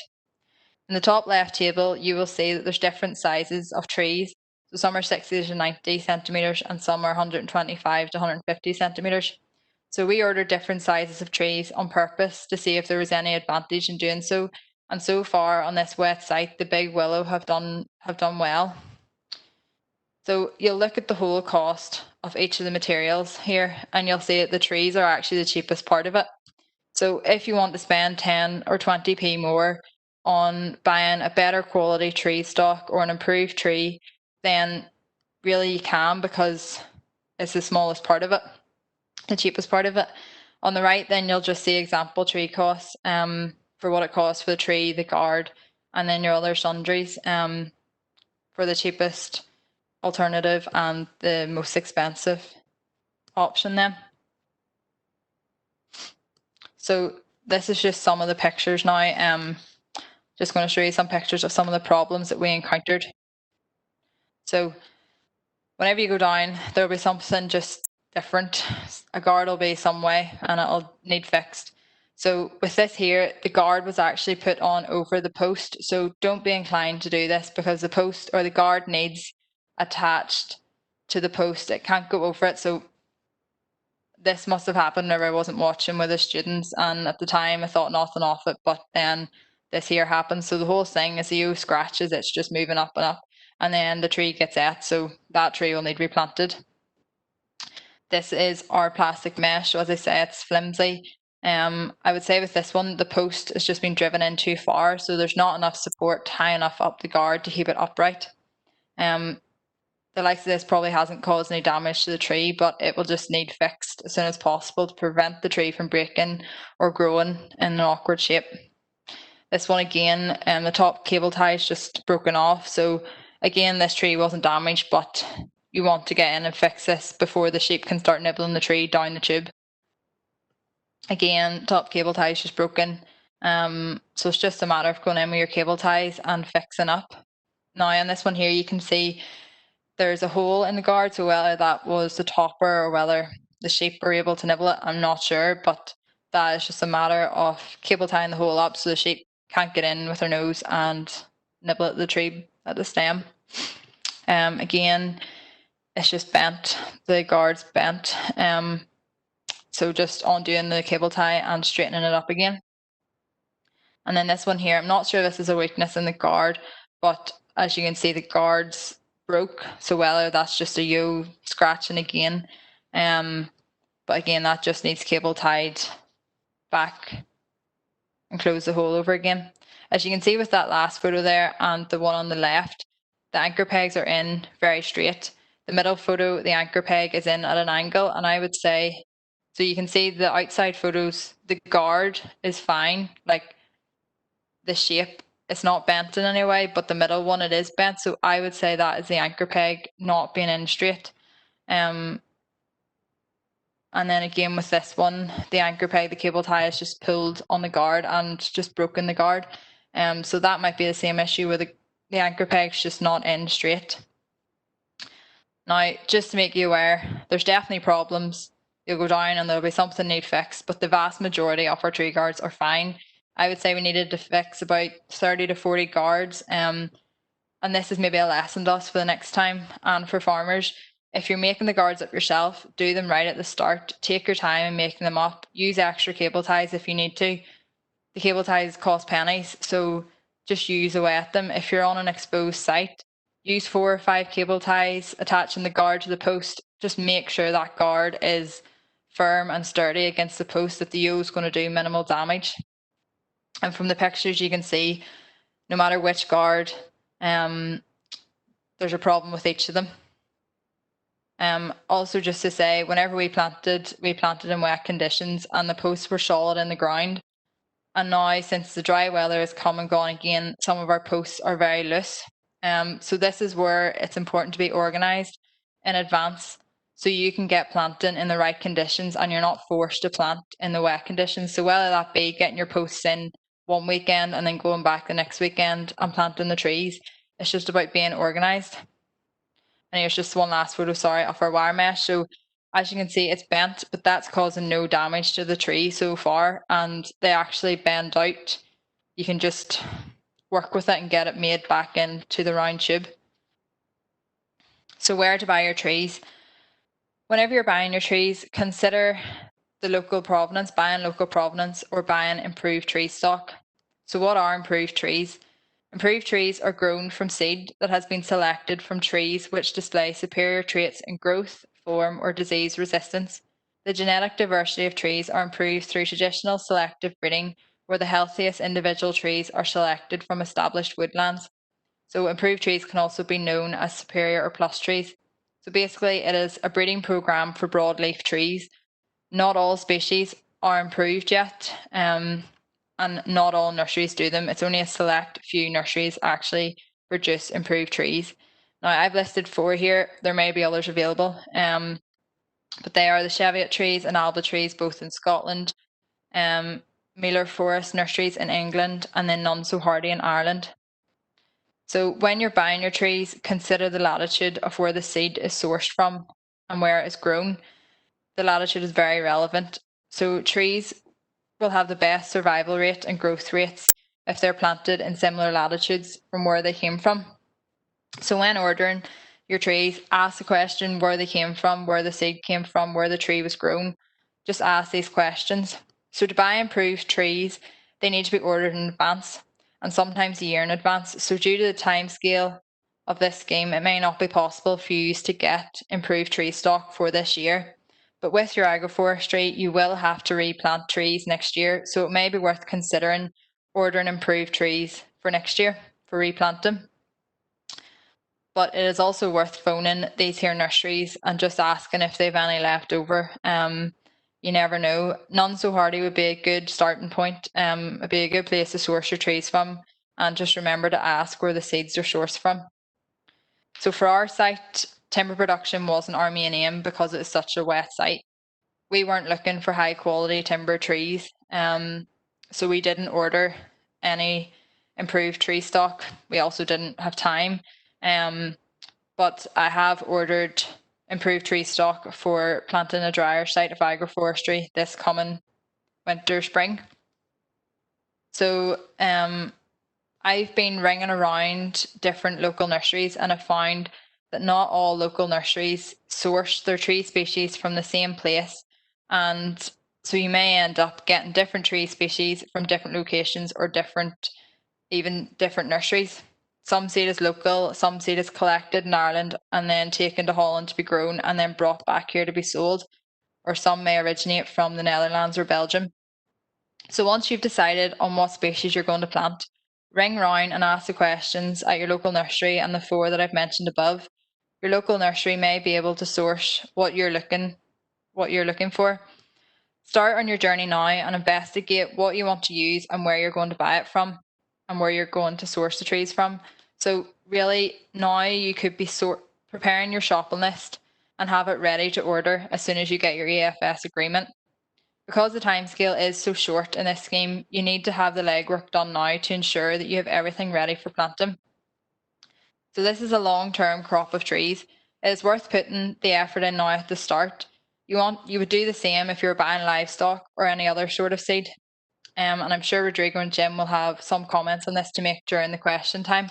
Speaker 2: In the top left table, you will see that there's different sizes of trees. So some are 60 to 90 centimetres and some are 125 to 150 centimetres. So we ordered different sizes of trees on purpose to see if there was any advantage in doing so. And so far on this wet site, the big willow have done well. So you'll look at the whole cost of each of the materials here and you'll see that the trees are actually the cheapest part of it. So if you want to spend 10 or 20p more on buying a better quality tree stock or an improved tree, then really you can, because it's the smallest part of it, the cheapest part of it. On the right, then you'll just see example tree costs for what it costs for the tree, the guard, and then your other sundries for the cheapest alternative and the most expensive option then. So this is just some of the pictures now. Just going to show you some pictures of some of the problems that we encountered. So whenever you go down, there will be something just different. A guard will be some way and it'll need fixed. So with this here, the guard was actually put on over the post. So don't be inclined to do this because the post or the guard needs attached to the post. It can't go over it. So this must have happened whenever I wasn't watching with the students, and at the time I thought nothing of it, but then this here happens. So the whole thing, as the ewe scratches, it's just moving up and up, and then the tree gets ate, so that tree will need to be planted. This is our plastic mesh. So as I say, it's flimsy. I would say with this one, the post has just been driven in too far, so there's not enough support high enough up the guard to keep it upright. The likes of this probably hasn't caused any damage to the tree, but it will just need fixed as soon as possible to prevent the tree from breaking or growing in an awkward shape. This one again, the top cable tie is just broken off. So again, this tree wasn't damaged, but you want to get in and fix this before the sheep can start nibbling the tree down the tube. Again, top cable tie is just broken. So it's just a matter of going in with your cable ties and fixing up. Now on this one here, you can see there's a hole in the guard, so whether that was the topper or whether the sheep were able to nibble it, I'm not sure, but that is just a matter of cable tying the hole up so the sheep can't get in with their nose and nibble at the tree at the stem. Again, it's just bent, the guard's bent, so just undoing the cable tie and straightening it up again. And then this one here, I'm not sure this is a weakness in the guard, but as you can see, the guard's broke, so whether that's just a ewe scratching again, but again, that just needs cable tied back and close the hole over again. As you can see with that last photo there and the one on the left, the anchor pegs are in very straight. The middle photo, the anchor peg is in at an angle, and I would say, so you can see the outside photos, the guard is fine, like the shape, it's not bent in any way, but the middle one, it is bent, so I would say that is the anchor peg not being in straight. And then again with this one, the anchor peg, the cable tie is just pulled on the guard and just broken the guard. So that might be the same issue with the anchor peg's just not in straight. Now, just to make you aware, there's definitely problems. You'll go down and there'll be something need fixed, but the vast majority of our tree guards are fine. I would say we needed to fix about 30 to 40 guards, and this is maybe a lesson to us for the next time. And for farmers, if you're making the guards up yourself, do them right at the start. Take your time in making them up. Use extra cable ties if you need to. The cable ties cost pennies, so just use away at them. If you're on an exposed site, use 4 or 5 cable ties, attaching the guard to the post. Just make sure that guard is firm and sturdy against the post, that the ewe is going to do minimal damage. And from the pictures you can see, no matter which guard, there's a problem with each of them. Also just to say, whenever we planted in wet conditions and the posts were solid in the ground. And now, since the dry weather has come and gone again, some of our posts are very loose. So this is where it's important to be organised in advance so you can get planting in the right conditions and you're not forced to plant in the wet conditions. So whether that be getting your posts in one weekend and then going back the next weekend and planting the trees, it's just about being organised. And here's just one last photo, sorry, of our wire mesh. So as you can see, it's bent, but that's causing no damage to the tree so far, and they actually bend out. You can just work with it and get it made back into the round tube. So where to buy your trees? Whenever you're buying your trees, consider the local provenance, buying local provenance or buying improved tree stock. So what are improved trees? Improved trees are grown from seed that has been selected from trees which display superior traits in growth, form, or disease resistance. The genetic diversity of trees are improved through traditional selective breeding, where the healthiest individual trees are selected from established woodlands. So improved trees can also be known as superior or plus trees. So basically it is a breeding program for broadleaf trees. Not all species are improved yet, and not all nurseries do them. It's only a select few nurseries actually produce improved trees. Now I've listed 4 here, there may be others available, but they are the Cheviot trees and Alba trees, both in Scotland, Miller Forest nurseries in England, and then None So Hardy in Ireland. So when you're buying your trees, consider the latitude of where the seed is sourced from and where it is grown. The latitude is very relevant. So trees will have the best survival rate and growth rates if they're planted in similar latitudes from where they came from. So when ordering your trees, ask the question where they came from, where the seed came from, where the tree was grown. Just ask these questions. So to buy improved trees, they need to be ordered in advance. and sometimes a year in advance. So due to the time scale of this scheme, it may not be possible for you to get improved tree stock for this year. But with your agroforestry, you will have to replant trees next year, so it may be worth considering ordering improved trees for next year for replanting. But it is also worth phoning these here nurseries and just asking if they've any left over. You never know. None So Hardy would be a good starting point. It'd be a good place to source your trees from, and just remember to ask where the seeds are sourced from. So for our site, timber production wasn't our main aim because it is such a wet site. We weren't looking for high quality timber trees, so we didn't order any improved tree stock. We also didn't have time, but I have ordered improved tree stock for planting a drier site of agroforestry this coming winter, spring. So I've been ringing around different local nurseries and I've found that not all local nurseries source their tree species from the same place, and so you may end up getting different tree species from different locations or even different nurseries. Some seed is local, some seed is collected in Ireland and then taken to Holland to be grown and then brought back here to be sold, or some may originate from the Netherlands or Belgium. So once you've decided on what species you're going to plant, ring round and ask the questions at your local nursery and the 4 that I've mentioned above. Your local nursery may be able to source what you're looking for. Start on your journey now and investigate what you want to use and where you're going to buy it from and where you're going to source the trees from. So really now you could be preparing your shopping list and have it ready to order as soon as you get your EFS agreement. Because the timescale is so short in this scheme, you need to have the legwork done now to ensure that you have everything ready for planting. So this is a long-term crop of trees. It is worth putting the effort in now at the start. You would do the same if you're buying livestock or any other sort of seed. And I'm sure Rodrigo and Jim will have some comments on this to make during the question time.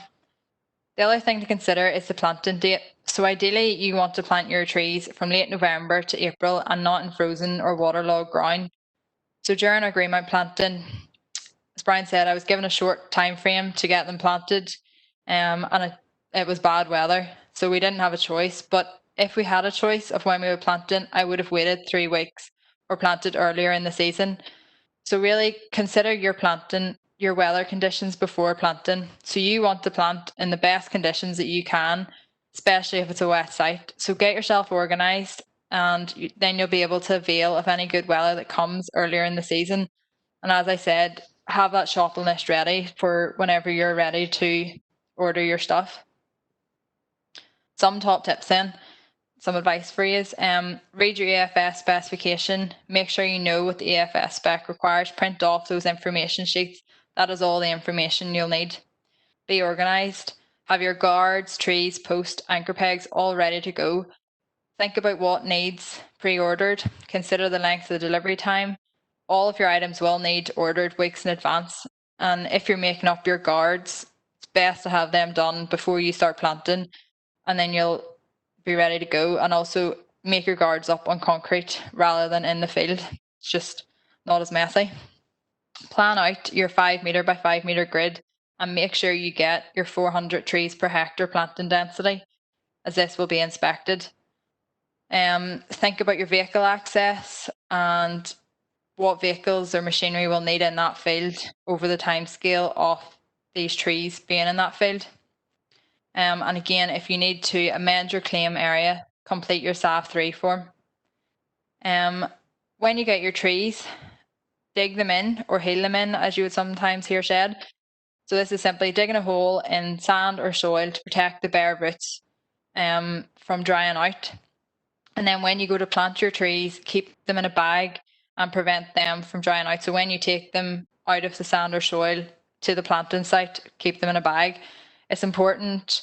Speaker 2: The other thing to consider is the planting date. So ideally you want to plant your trees from late November to April and not in frozen or waterlogged ground. So during our greenmount planting, as Bryan said, I was given a short time frame to get them planted, and it was bad weather, so we didn't have a choice. But if we had a choice of when we would plant in, I would have waited 3 weeks or planted earlier in the season. So really consider your weather conditions before planting. So you want to plant in the best conditions that you can, especially if it's a wet site. So get yourself organised and then you'll be able to avail of any good weather that comes earlier in the season. And as I said, have that shopping list ready for whenever you're ready to order your stuff. Some top tips then, some advice for you is read your EFS specification, make sure you know what the EFS spec requires, print off those information sheets. That is all the information you'll need. Be organised, have your guards, trees, post, anchor pegs all ready to go. Think about what needs pre-ordered, consider the length of the delivery time. All of your items will need ordered weeks in advance, and if you're making up your guards, it's best to have them done before you start planting, and then you'll be ready to go. And also make your guards up on concrete rather than in the field. It's just not as messy. Plan out your 5 metre by 5 metre grid and make sure you get your 400 trees per hectare planting density, as this will be inspected. Think about your vehicle access and what vehicles or machinery will need in that field over the time scale of these trees being in that field. And again, if you need to amend your claim area, complete your SAF3 form. When you get your trees, dig them in or heel them in, as you would sometimes hear said. So this is simply digging a hole in sand or soil to protect the bare roots from drying out. And then when you go to plant your trees, keep them in a bag and prevent them from drying out. So when you take them out of the sand or soil to the planting site, keep them in a bag. It's important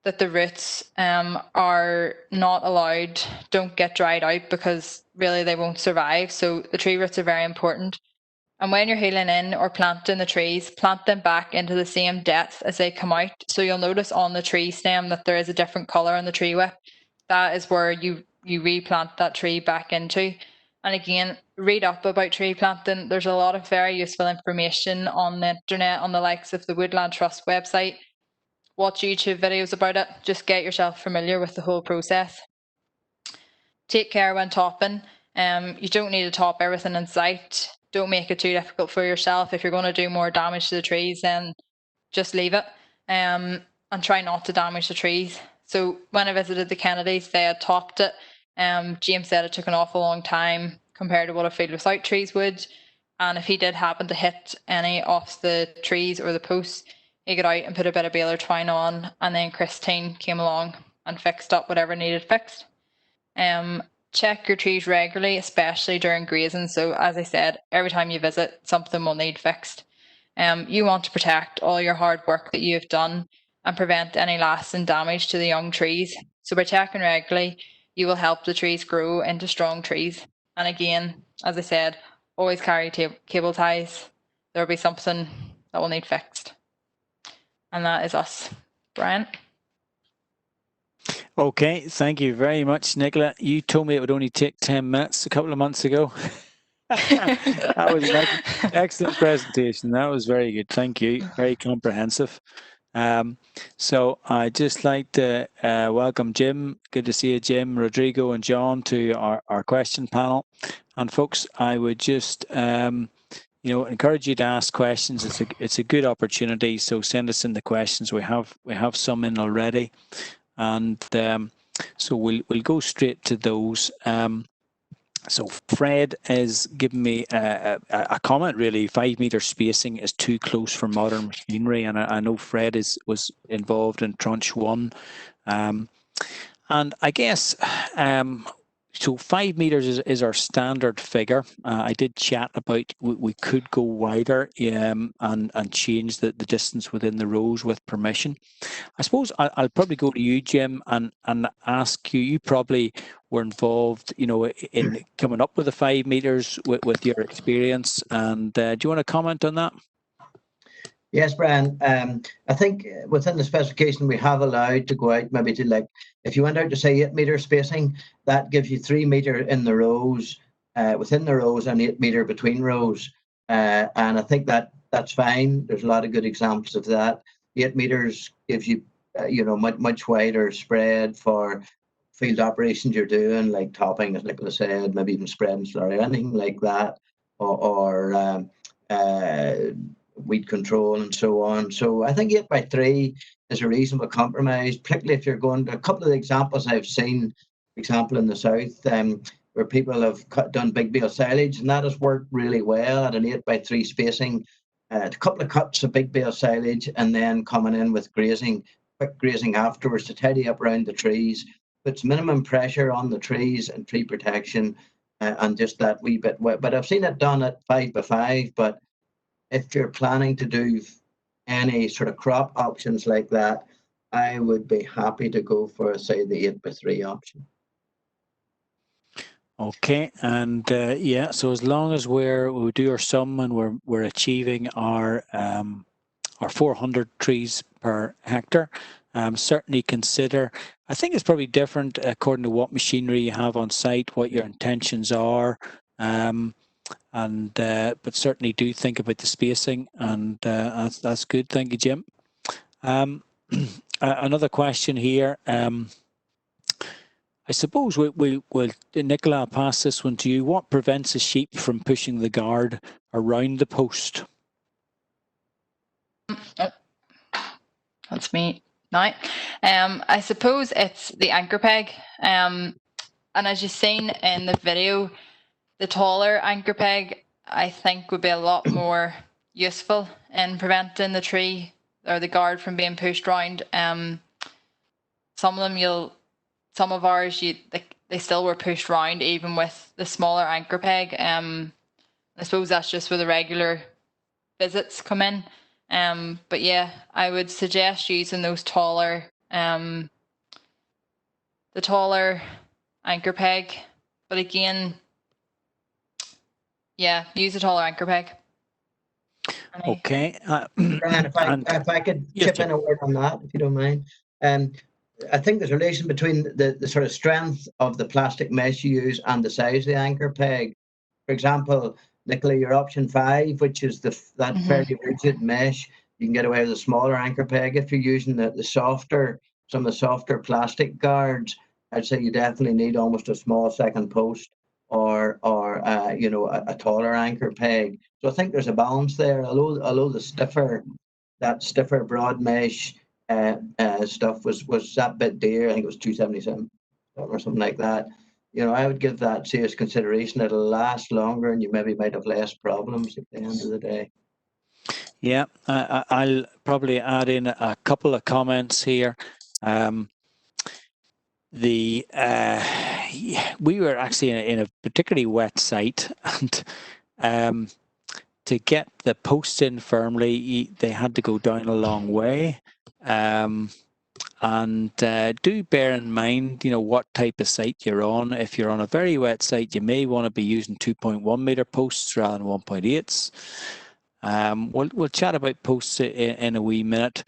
Speaker 2: that the roots are not allowed, don't get dried out, because really they won't survive. So the tree roots are very important. And when you're heeling in or planting the trees, plant them back into the same depth as they come out. So you'll notice on the tree stem that there is a different colour on the tree whip. That is where you replant that tree back into. And again, read up about tree planting. There's a lot of very useful information on the internet, on the likes of the Woodland Trust website. Watch YouTube videos about it. Just get yourself familiar with the whole process. Take care when topping. You don't need to top everything in sight. Don't make it too difficult for yourself. If you're going to do more damage to the trees, then just leave it, and try not to damage the trees. So when I visited the Kennedys, they had topped it. James said it took an awful long time compared to what a field without trees would. And if he did happen to hit any of the trees or the posts, he got out and put a bit of baler twine on, and then Christine came along and fixed up whatever needed fixed. Check your trees regularly, especially during grazing. So as I said, every time you visit, something will need fixed. You want to protect all your hard work that you've done and prevent any lasting damage to the young trees. So by checking regularly, you will help the trees grow into strong trees. And again, as I said, always carry cable ties. There will be something that will need fixed. And that is us. Bryan?
Speaker 1: Okay, thank you very much, Nicola. You told me it would only take 10 minutes a couple of months ago. That was an excellent presentation. That was very good. Thank you. Very comprehensive. So I'd just like to welcome Jim. Good to see you, Jim, Rodrigo, and John to our question panel. And folks, I would just encourage you to ask questions. It's a good opportunity. So send us in the questions. We have some in already, and so we'll go straight to those. So Fred has given me a comment, really. 5 meter spacing is too close for modern machinery, and I know Fred was involved in tranche 1. And I guess, so 5 meters is our standard figure. I did chat about we could go wider and change the distance within the rows with permission. I suppose I'll probably go to you, Jim, and ask you. You probably were involved, in coming up with the 5 meters with your experience. And do you want to comment on that?
Speaker 3: Yes, Bryan. I think within the specification we have allowed to go out maybe to, if you went out to say 8 meter spacing, that gives you 3 meter in the rows, within the rows, and 8 meter between rows. And I think that's fine. There's a lot of good examples of that. 8 meters gives you, much wider spread for field operations you're doing, like topping, as Nicola said, maybe even spreading slurry, anything like that, or weed control and so on. So I think 8x3 is a reasonable compromise, particularly if you're going to a couple of the examples I've seen, for example, in the south, where people have done big bale silage, and that has worked really well at an 8x3 spacing. A couple of cuts of big bale silage, and then coming in with quick grazing afterwards to tidy up around the trees. Puts minimum pressure on the trees and tree protection, and just that wee bit. But I've seen it done at 5x5, but if you're planning to do any sort of crop options like that, I would be happy to go for, say, the 8x3 option.
Speaker 1: Okay, and so as long as we do our sum and we're achieving our 400 trees per hectare, certainly consider. I think it's probably different according to what machinery you have on site, what your intentions are. But certainly do think about the spacing, and that's good. Thank you, Jim. Another question here. I suppose we'll Nicola, I'll pass this one to you. What prevents a sheep from pushing the guard around the post?
Speaker 2: That's me now. I suppose it's the anchor peg. And as you've seen in the video, the taller anchor peg, I think, would be a lot more useful in preventing the tree or the guard from being pushed around. Some of ours, they still were pushed around even with the smaller anchor peg. I suppose that's just where the regular visits come in. But yeah, I would suggest using those the taller anchor peg. But again, yeah, use a taller anchor peg.
Speaker 1: Okay.
Speaker 3: Bryan, if I could chip in a word on that, if you don't mind. I think there's a relation between the sort of strength of the plastic mesh you use and the size of the anchor peg. For example, Nicola, your option 5, which is that fairly rigid mesh, you can get away with a smaller anchor peg. If you're using some of the softer plastic guards, I'd say you definitely need almost a small second post or a taller anchor peg. So I think there's a balance there. Although that stiffer broad mesh stuff was that bit dear. I think it was 277 or something like that. I would give that serious consideration. It'll last longer, and you maybe might have less problems at the end of the day.
Speaker 1: Yeah, I'll probably add in a couple of comments here. We were actually in a particularly wet site, and to get the posts in firmly, they had to go down a long way. And do bear in mind, what type of site you're on. If you're on a very wet site, you may want to be using 2.1 meter posts rather than 1.8s. We'll chat about posts in a wee minute.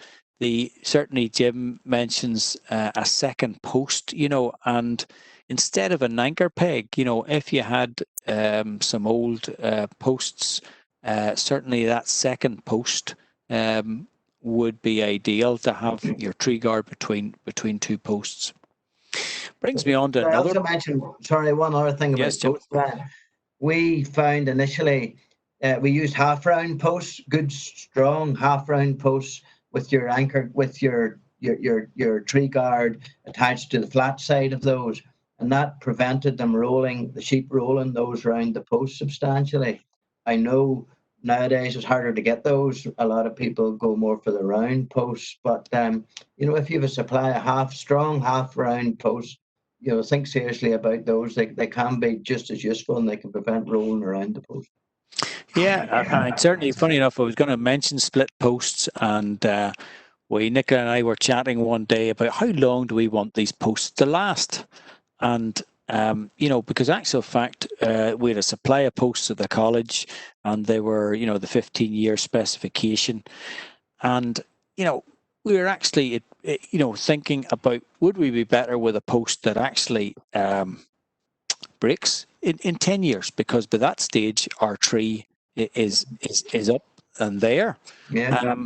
Speaker 1: Certainly Jim mentions a second post, and instead of an anchor peg, if you had some old posts, certainly that second post would be ideal to have your tree guard between two posts. Brings me on to another.
Speaker 3: I also mentioned, one other thing about posts, Brian. We found initially we used half round posts, good strong half round posts with your anchor, with your tree guard attached to the flat side of those, and that prevented them the sheep rolling those around the post substantially. I know nowadays it's harder to get those. A lot of people go more for the round posts, but if you have a supply of strong half round posts, think seriously about those. They can be just as useful, and they can prevent rolling around the post.
Speaker 1: Yeah, and certainly, funny enough, I was going to mention split posts, and Nicola and I were chatting one day about how long do we want these posts to last, and because actual fact, we had a supply of posts at the college, and they were, the 15-year specification, and we were actually, thinking about, would we be better with a post that actually breaks in 10 years, because by that stage our tree is up and there.
Speaker 3: Yeah.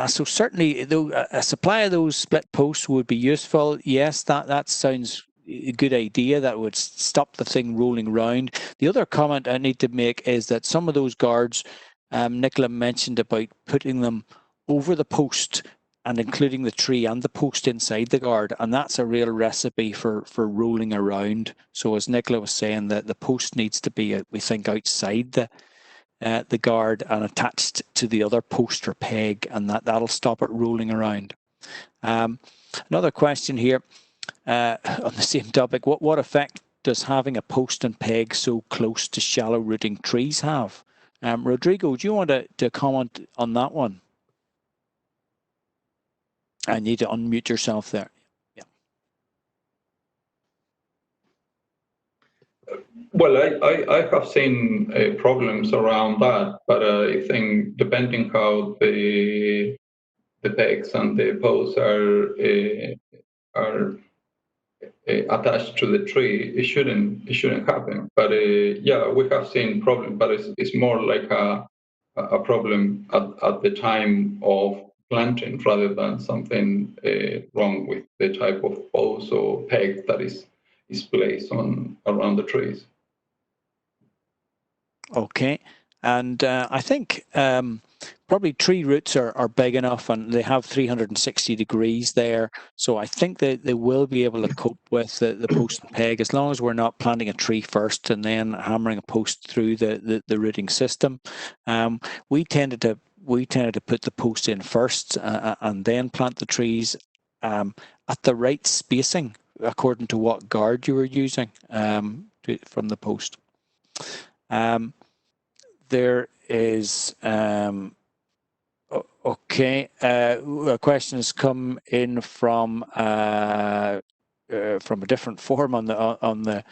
Speaker 1: So certainly, though, a supply of those split posts would be useful. Yes, that sounds a good idea. That would stop the thing rolling around. The other comment I need to make is that some of those guards, Nicola mentioned about putting them over the post and including the tree and the post inside the guard, and that's a real recipe for rolling around. So as Nicola was saying, that the post needs to be, we think, outside the guard and attached to the other post or peg, and that'll stop it rolling around. Another question here on the same topic: what effect does having a post and peg so close to shallow rooting trees have? Rodrigo, do you want to comment on that one? I need to unmute yourself there. Yeah.
Speaker 4: Well, I have seen problems around that, but I think depending how the pegs and the posts are attached to the tree, it shouldn't happen. But yeah, we have seen problems, but it's more like a problem at the time of planting rather than something wrong with the type of post or peg that is placed around the trees.
Speaker 1: Okay, and I think probably tree roots are big enough, and they have 360 degrees there, so I think that they will be able to cope with the post and peg, as long as we're not planting a tree first and then hammering a post through the rooting system. We tended to put the post in first and then plant the trees at the right spacing according to what guard you were using from the post. There is okay. A question has come in from a different form on the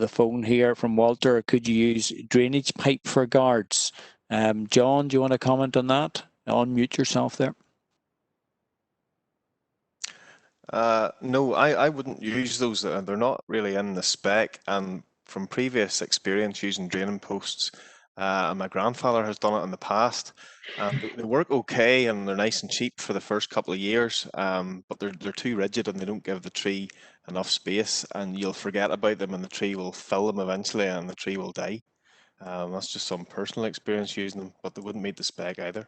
Speaker 1: phone here from Walter. Could you use drainage pipe for guards? John, do you want to comment on that? Unmute yourself there.
Speaker 5: No, I wouldn't use those. They're not really in the spec. And from previous experience using draining posts, and my grandfather has done it in the past, they work okay and they're nice and cheap for the first couple of years. But they're too rigid and they don't give the tree enough space, and you'll forget about them, and the tree will fill them eventually, and the tree will die. That's just some personal experience using them, but they wouldn't meet the spec either.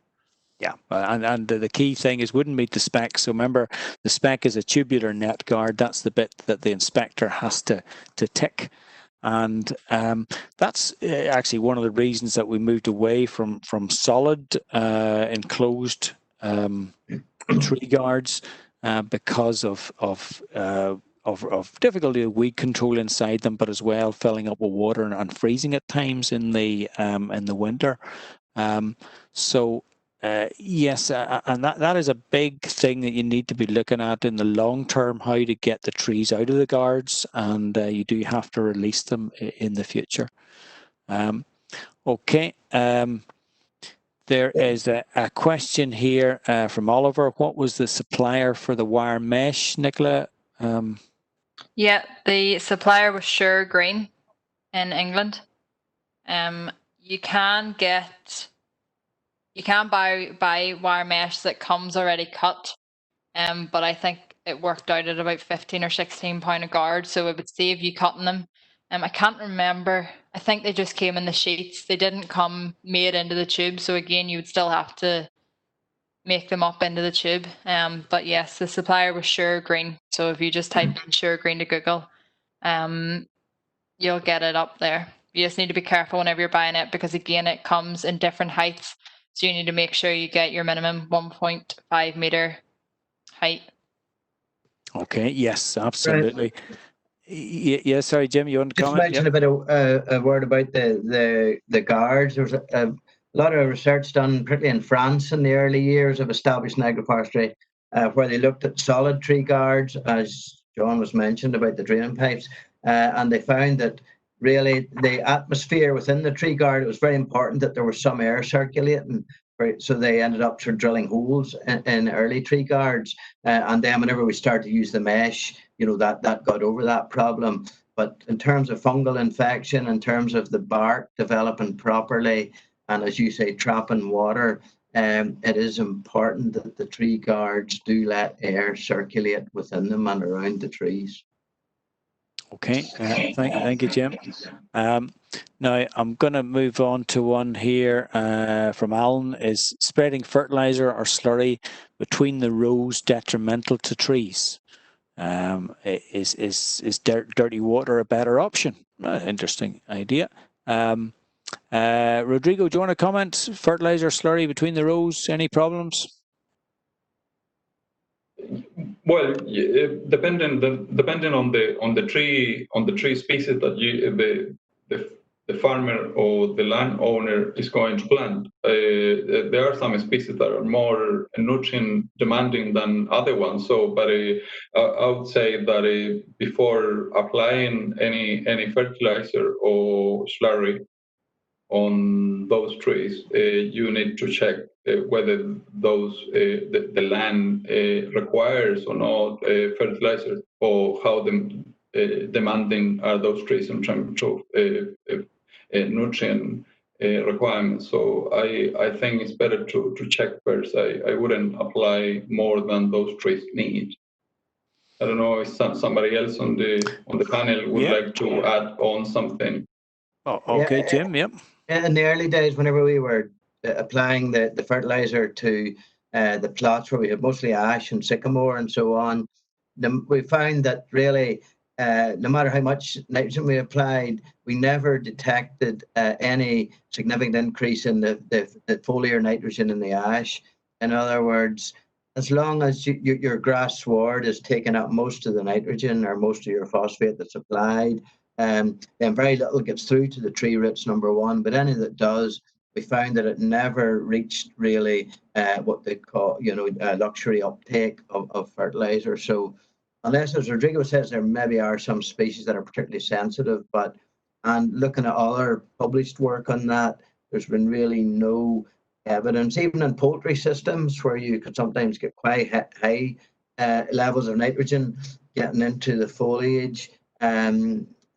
Speaker 1: Yeah, and the key thing is wouldn't meet the spec. So remember, the spec is a tubular net guard. That's the bit that the inspector has to tick. And that's actually one of the reasons that we moved away from solid enclosed tree guards because of difficulty of weed control inside them, but as well filling up with water and freezing at times in the winter. Yes, and that is a big thing that you need to be looking at in the long term, how to get the trees out of the guards, and you do have to release them in the future. Okay, there is a question here from Oliver. What was the supplier for the wire mesh, Nicola?
Speaker 2: Yeah, the supplier was Sure Green in England. You can buy wire mesh that comes already cut, but I think it worked out at about 15 or 16 pound a guard, so it would save you cutting them. I can't remember. I think they just came in the sheets. They didn't come made into the tube, so again, you would still have to make them up into the tube. But yes, the supplier was Sure Green. So if you just type in Sure Green to Google, you'll get it up there. You just need to be careful whenever you're buying it, because again, it comes in different heights. So you need to make sure you get your minimum 1.5 meter height.
Speaker 1: Okay, yes, absolutely. Yeah, sorry, Jim, you want to
Speaker 3: Just
Speaker 1: comment?
Speaker 3: mention a bit of a word about the guards. There was a lot of research done, particularly in France in the early years of establishing agroforestry, where they looked at solid tree guards, as John was mentioned about the drain pipes, and they found that really the atmosphere within the tree guard, it was very important that there was some air circulating. So they ended up sort of drilling holes in early tree guards, and then whenever we started to use the mesh, that got over that problem. But in terms of fungal infection, in terms of the bark developing properly, and as you say, trapping water, it is important that the tree guards do let air circulate within them and around the trees.
Speaker 1: Okay, thank you, Jim. Now I'm going to move on to one here from Alan. Is spreading fertilizer or slurry between the rows detrimental to trees? Is dirty water a better option? Interesting idea. Rodrigo, do you want to comment? Fertilizer slurry between the rows, any problems?
Speaker 4: Well, depending on the tree species that the farmer or the landowner is going to plant. There are some species that are more nutrient demanding than other ones. So, but I would say that before applying any fertilizer or slurry on those trees, you need to check whether the land requires or not fertilizer, or how demanding are those trees in terms of nutrient requirements. So I think it's better to check first. I wouldn't apply more than those trees need. I don't know if somebody else on the panel would like to add on something.
Speaker 1: Oh, okay, yeah. Jim. Yep.
Speaker 3: In the early days, whenever we were applying the fertilizer to the plots where we had mostly ash and sycamore and so on, we found that really, no matter how much nitrogen we applied, we never detected any significant increase in the foliar nitrogen in the ash. In other words, as long as your grass sward is taking up most of the nitrogen or most of your phosphate that's applied, then very little gets through to the tree roots, number one. But any that does, we found that it never reached really what they call, luxury uptake of fertilizer. So unless, as Rodrigo says, there maybe are some species that are particularly sensitive, and looking at other published work on that, there's been really no evidence, even in poultry systems where you could sometimes get quite high levels of nitrogen getting into the foliage.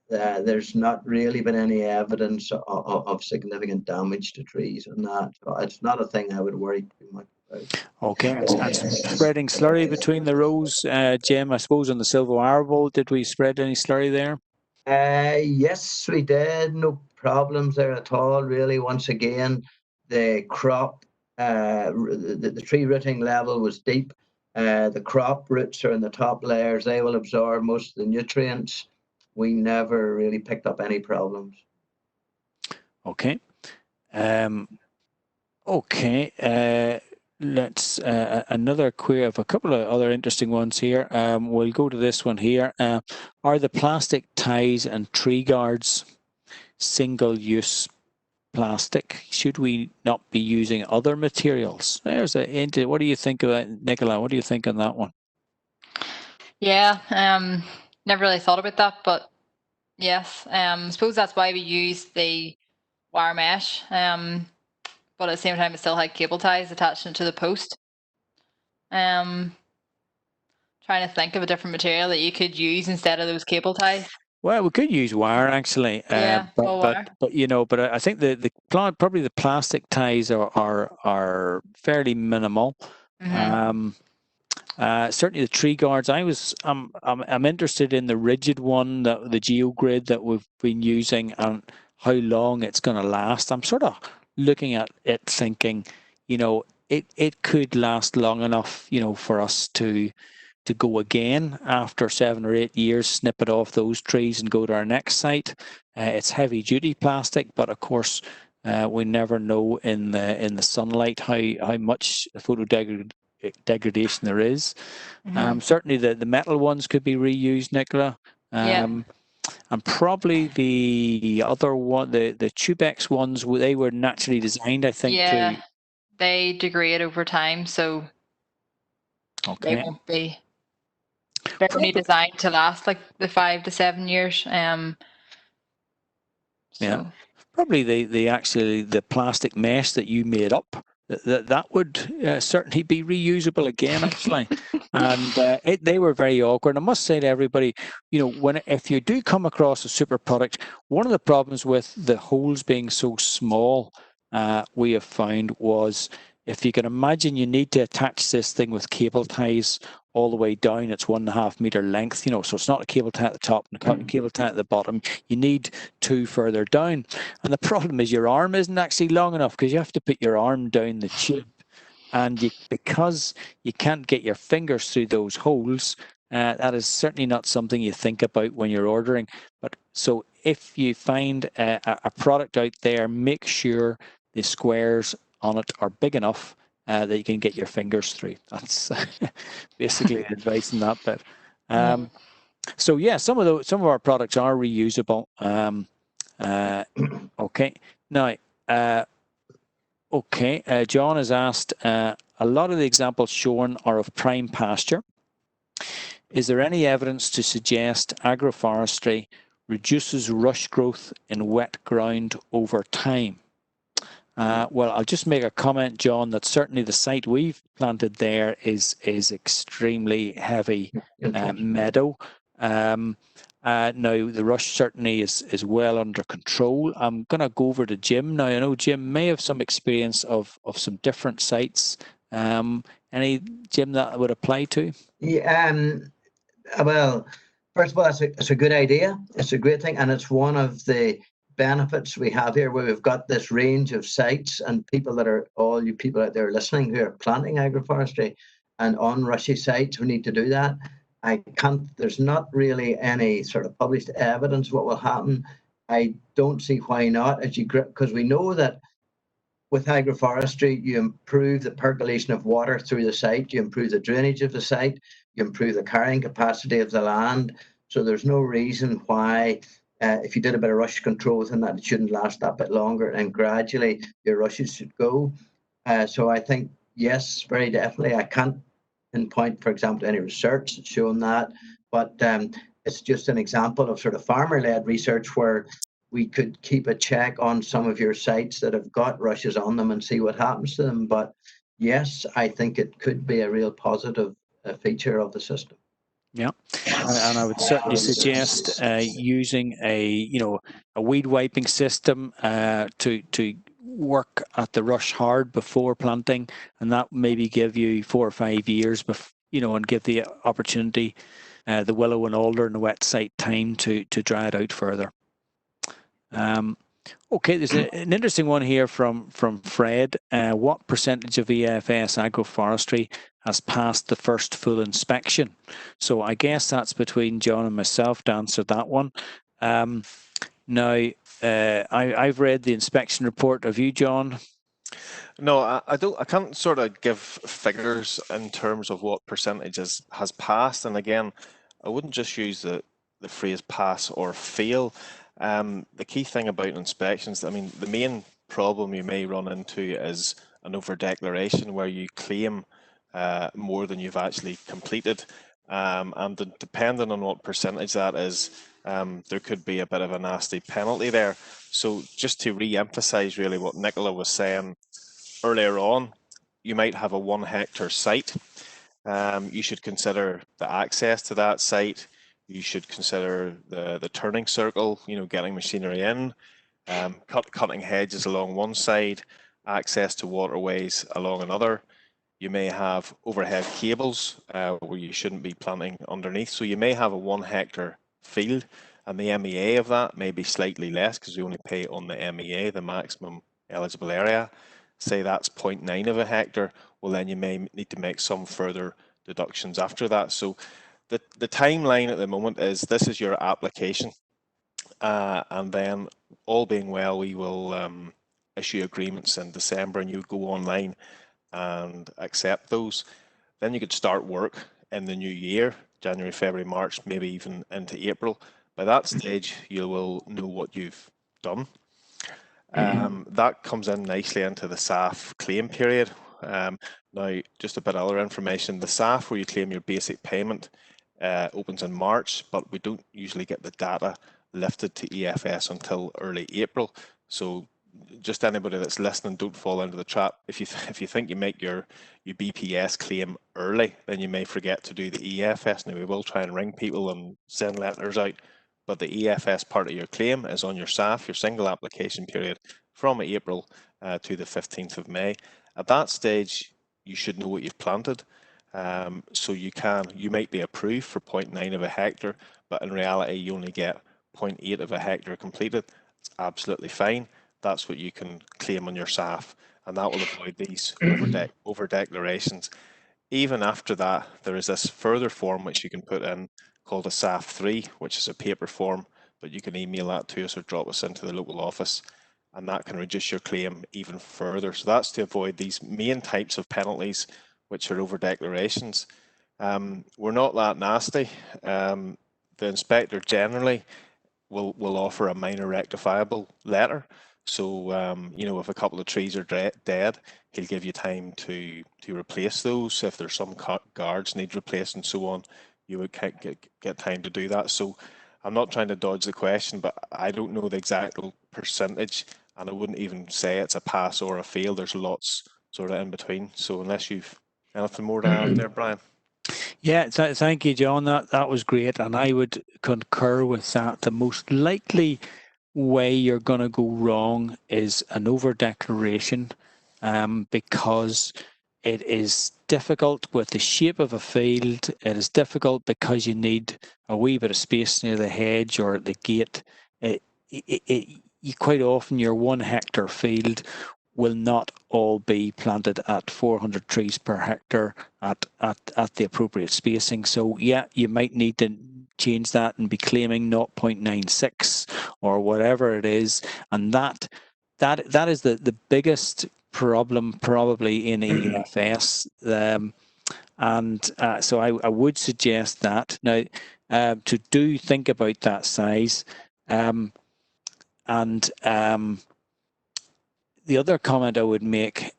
Speaker 3: There's not really been any evidence of significant damage to trees on that. So it's not a thing I would worry too much about.
Speaker 1: Okay, and spreading slurry between the rows, Jim, I suppose on the Silvo Arable, did we spread any slurry there?
Speaker 3: Yes, we did. No problems there at all, really. Once again, the crop, the tree rooting level was deep. The crop roots are in the top layers. They will absorb most of the nutrients. We never really picked up any problems.
Speaker 1: Okay. Okay. Let's another query of a couple of other interesting ones here. We'll go to this one here. Are the plastic ties and tree guards single-use plastic? Should we not be using other materials? There's a hint. What do you think of that, Nicola? What do you think on that one?
Speaker 2: Yeah, never really thought about that, but yes, I suppose that's why we use the wire mesh. But at the same time, it still had cable ties attaching to the post. Trying to think of a different material that you could use instead of those cable ties.
Speaker 1: Well, we could use wire actually,
Speaker 2: Yeah,
Speaker 1: but you know, but I think probably the plastic ties are fairly minimal.
Speaker 2: Mm-hmm.
Speaker 1: Certainly the tree guards. I'm interested in the rigid one, the GeoGrid that we've been using, and how long it's going to last. I'm sort of looking at it thinking, you know, it could last long enough, you know, for us to go again after 7 or 8 years, snip it off those trees and go to our next site. It's heavy duty plastic, but of course we never know in the sunlight how much photodegradation there is.
Speaker 2: Mm-hmm.
Speaker 1: Certainly the metal ones could be reused, Nicola.
Speaker 2: Yeah.
Speaker 1: And probably the other one, the Tubex ones, they were naturally designed, I think.
Speaker 2: Yeah, they degrade over time, so
Speaker 1: okay.
Speaker 2: they won't be. They're only designed to last like the 5 to 7 years. So.
Speaker 1: Yeah, probably the plastic mesh that you made up, that would certainly be reusable again, actually. And they were very awkward. I must say to everybody, you know, if you do come across a super product, one of the problems with the holes being so small, we have found was, if you can imagine, you need to attach this thing with cable ties all the way down. It's 1.5 meter length, you know, so it's not a cable tie at the top and a cable tie at the bottom. You need 2 further down. And the problem is your arm isn't actually long enough, because you have to put your arm down the tube. And because you can't get your fingers through those holes, that is certainly not something you think about when you're ordering. But so if you find a product out there, make sure the squares on it are big enough that you can get your fingers through. That's basically the advice in that bit. So yeah, some of our products are reusable. Okay, now. Okay, John has asked, a lot of the examples shown are of prime pasture. Is there any evidence to suggest agroforestry reduces rush growth in wet ground over time? Well, I'll just make a comment, John, that certainly the site we've planted there is extremely heavy meadow. Now, the rush certainly is well under control. I'm going to go over to Jim now. I know Jim may have some experience of some different sites. Any, Jim, that would apply to?
Speaker 3: Yeah, well, first of all, it's a good idea. It's a great thing, and it's one of the benefits we have here, where we've got this range of sites, and all you people out there listening who are planting agroforestry and on rushy sites who need to do that. There's not really any sort of published evidence what will happen. I don't see why not, because we know that with agroforestry, you improve the percolation of water through the site, you improve the drainage of the site, you improve the carrying capacity of the land. So there's no reason why, if you did a bit of rush control within that, it shouldn't last that bit longer, and gradually your rushes should go. So I think, yes, very definitely. I can't pinpoint, for example, any research that's shown that, but it's just an example of sort of farmer-led research where we could keep a check on some of your sites that have got rushes on them and see what happens to them. But yes, I think it could be a real positive feature of the system.
Speaker 1: Yeah, and I would certainly suggest using a weed wiping system to work at the rush hard before planting, and that maybe give you 4 or 5 years, and give the opportunity, the willow and alder and the wet site time to dry it out further. Okay, there's an interesting one here from Fred. What percentage of EFS agroforestry has passed the first full inspection? So I guess that's between John and myself to answer that one. Now, I've read the inspection report. Have you, John?
Speaker 5: No, I don't. I can't sort of give figures in terms of what percentages has passed. And again, I wouldn't just use the phrase pass or fail. The key thing about inspections, I mean, the main problem you may run into is an over-declaration where you claim more than you've actually completed. And depending on what percentage that is, there could be a bit of a nasty penalty there. So just to re-emphasize really what Nicola was saying earlier on, you might have a 1 hectare site. You should consider the access to that site. You should consider the turning circle, getting machinery in, cutting hedges along one side, access to waterways along another. You may have overhead cables where you shouldn't be planting underneath. So you may have a 1 hectare field, and the MEA of that may be slightly less because we only pay on the MEA, the maximum eligible area. Say that's 0.9 of a hectare, well then you may need to make some further deductions after that. So the timeline at the moment is this is your application, and then all being well, we will issue agreements in December, and you go online and accept those. Then you could start work in the new year, January, February, March, maybe even into April. By that stage, you will know what you've done. That comes in nicely into the SAF claim period. Now, just a bit of other information. The SAF, where you claim your basic payment, opens in March, but we don't usually get the data lifted to EFS until early April. So just anybody that's listening, don't fall into the trap. If you think you make your BPS claim early, then you may forget to do the EFS. Now, we will try and ring people and send letters out, but the EFS part of your claim is on your SAF, your single application period, from April to the 15th of May. At that stage, you should know what you've planted. So you might be approved for 0.9 of a hectare, but in reality, you only get 0.8 of a hectare completed. It's absolutely fine. That's what you can claim on your SAF, and that will avoid these over declarations. Even after that, there is this further form which you can put in called a SAF 3, which is a paper form, but you can email that to us or drop us into the local office, and that can reduce your claim even further. So that's to avoid these main types of penalties, which are over declarations. We're not that nasty. The inspector generally will offer a minor rectifiable letter. So, if a couple of trees are dead, he'll give you time to replace those. If there's some guards need replaced and so on, you would get time to do that. So I'm not trying to dodge the question, but I don't know the exact percentage, and I wouldn't even say it's a pass or a fail. There's lots sort of in between. So unless you've anything more to add there, Brian?
Speaker 1: Yeah, thank you, John. That was great, and I would concur with that. The most likely way you're going to go wrong is an over-declaration, because it is difficult with the shape of a field. It is difficult because you need a wee bit of space near the hedge or the gate. You quite often your 1 hectare field will not all be planted at 400 trees per hectare at the appropriate spacing. So yeah, you might need to change that and be claiming 0.96 or whatever it is, and that is the biggest problem probably in EFS. So I would suggest that now to do think about that size, the other comment I would make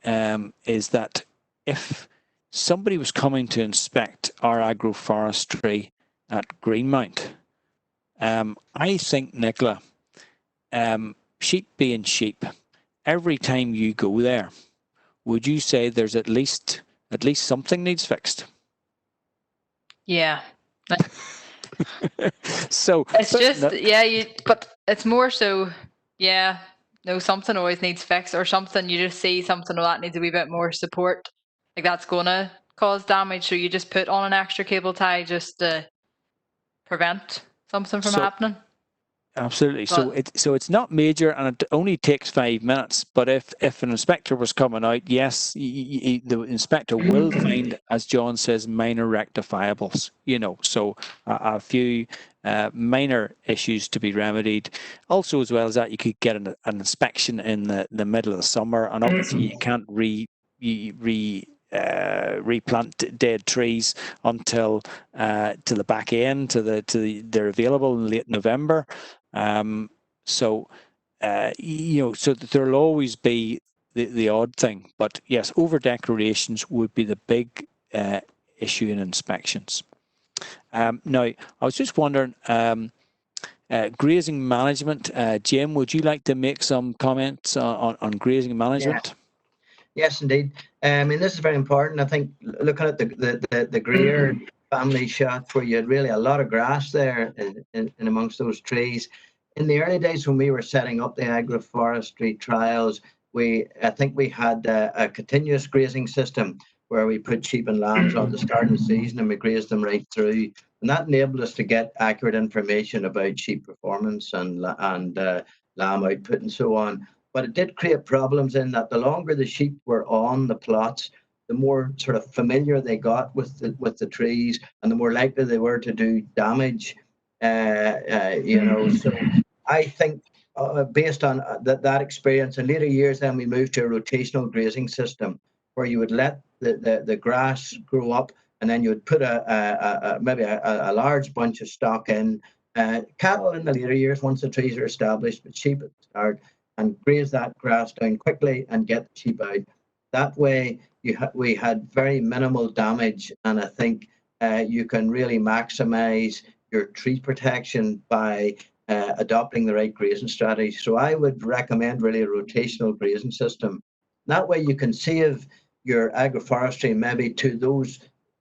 Speaker 1: is that if somebody was coming to inspect our agroforestry at Greenmount, I think, Nicola, sheep being sheep, every time you go there, would you say there's at least something needs fixed?
Speaker 2: Yeah.
Speaker 1: So
Speaker 2: It's just, yeah, but it's more so, yeah, no, something always needs fixed, or something you just see something that needs a wee bit more support. Like that's gonna cause damage, so you just put on an extra cable tie just to prevent something from happening.
Speaker 1: Absolutely.
Speaker 2: But,
Speaker 1: So it's not major, and it only takes 5 minutes. But if an inspector was coming out, yes, the inspector will find, as John says, minor rectifiables. You know, so a few minor issues to be remedied. Also, as well as that, you could get an inspection in the middle of the summer, and obviously you can't replant dead trees until to the back end, they're available in late November. So there'll always be the odd thing, but yes, over decorations would be the big issue in inspections. Now, I was just wondering, grazing management. Jim, would you like to make some comments on grazing management?
Speaker 3: Yes, indeed. I mean, this is very important. I think looking at the Greer family shot, where you had really a lot of grass there in amongst those trees. In the early days when we were setting up the agroforestry trials, I think we had a continuous grazing system where we put sheep and lambs on the start of the season and we grazed them right through. And that enabled us to get accurate information about sheep performance and lamb output and so on. But it did create problems in that the longer the sheep were on the plots, the more sort of familiar they got with the trees, and the more likely they were to do damage. So I think based on that experience, in later years, then we moved to a rotational grazing system where you would let the grass grow up, and then you would put maybe a large bunch of stock in. Cattle in the later years, once the trees are established, but sheep at the start, and graze that grass down quickly and get the sheep out. That way, we had very minimal damage, and I think you can really maximize your tree protection by adopting the right grazing strategy. So I would recommend really a rotational grazing system. That way you can save your agroforestry maybe to those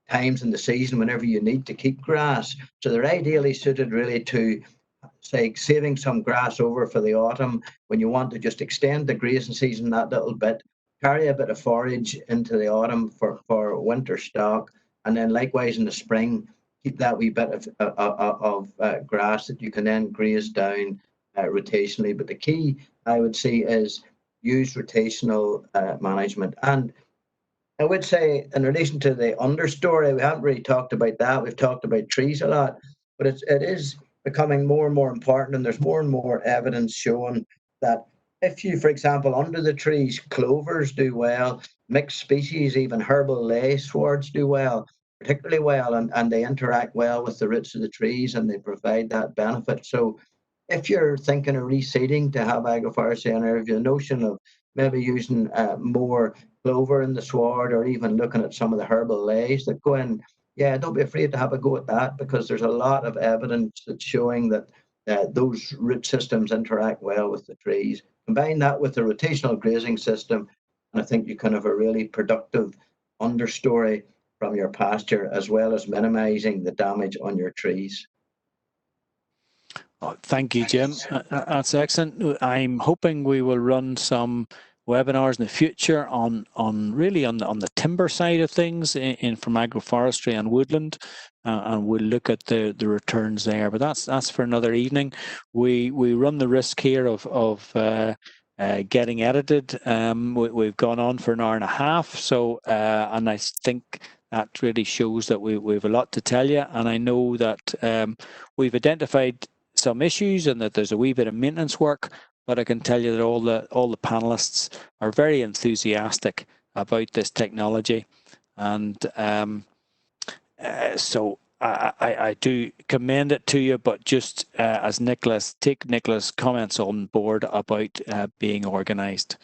Speaker 3: times in the season whenever you need to keep grass. So they're ideally suited really to, say, saving some grass over for the autumn when you want to just extend the grazing season that little bit, carry a bit of forage into the autumn for winter stock, and then likewise in the spring, keep that wee bit of grass that you can then graze down rotationally. But the key, I would say, is use rotational management. And I would say, in relation to the understory, we haven't really talked about that. We've talked about trees a lot, but it is becoming more and more important, and there's more and more evidence showing that if you, for example, under the trees, clovers do well, mixed species, even herbal ley swords do well, particularly well, and they interact well with the roots of the trees and they provide that benefit. So if you're thinking of reseeding to have agroforestry, and if your notion of maybe using more clover in the sward, or even looking at some of the herbal leys that go in, yeah, don't be afraid to have a go at that, because there's a lot of evidence that's showing that those root systems interact well with the trees. Combine that with the rotational grazing system, and I think you can have a really productive understory from your pasture, as well as minimizing the damage on your trees.
Speaker 1: Oh, thank you, Jim. That's excellent. I'm hoping we will run some webinars in the future on the timber side of things in from agroforestry and woodland, and we'll look at the returns there. But that's for another evening. We run the risk here of getting edited. We've gone on for an hour and a half, so and I think that really shows that we have a lot to tell you. And I know that we've identified some issues and that there's a wee bit of maintenance work, but I can tell you that all the panelists are very enthusiastic about this technology, and so I do commend it to you. But just as take Nicola's comments on board about being organised.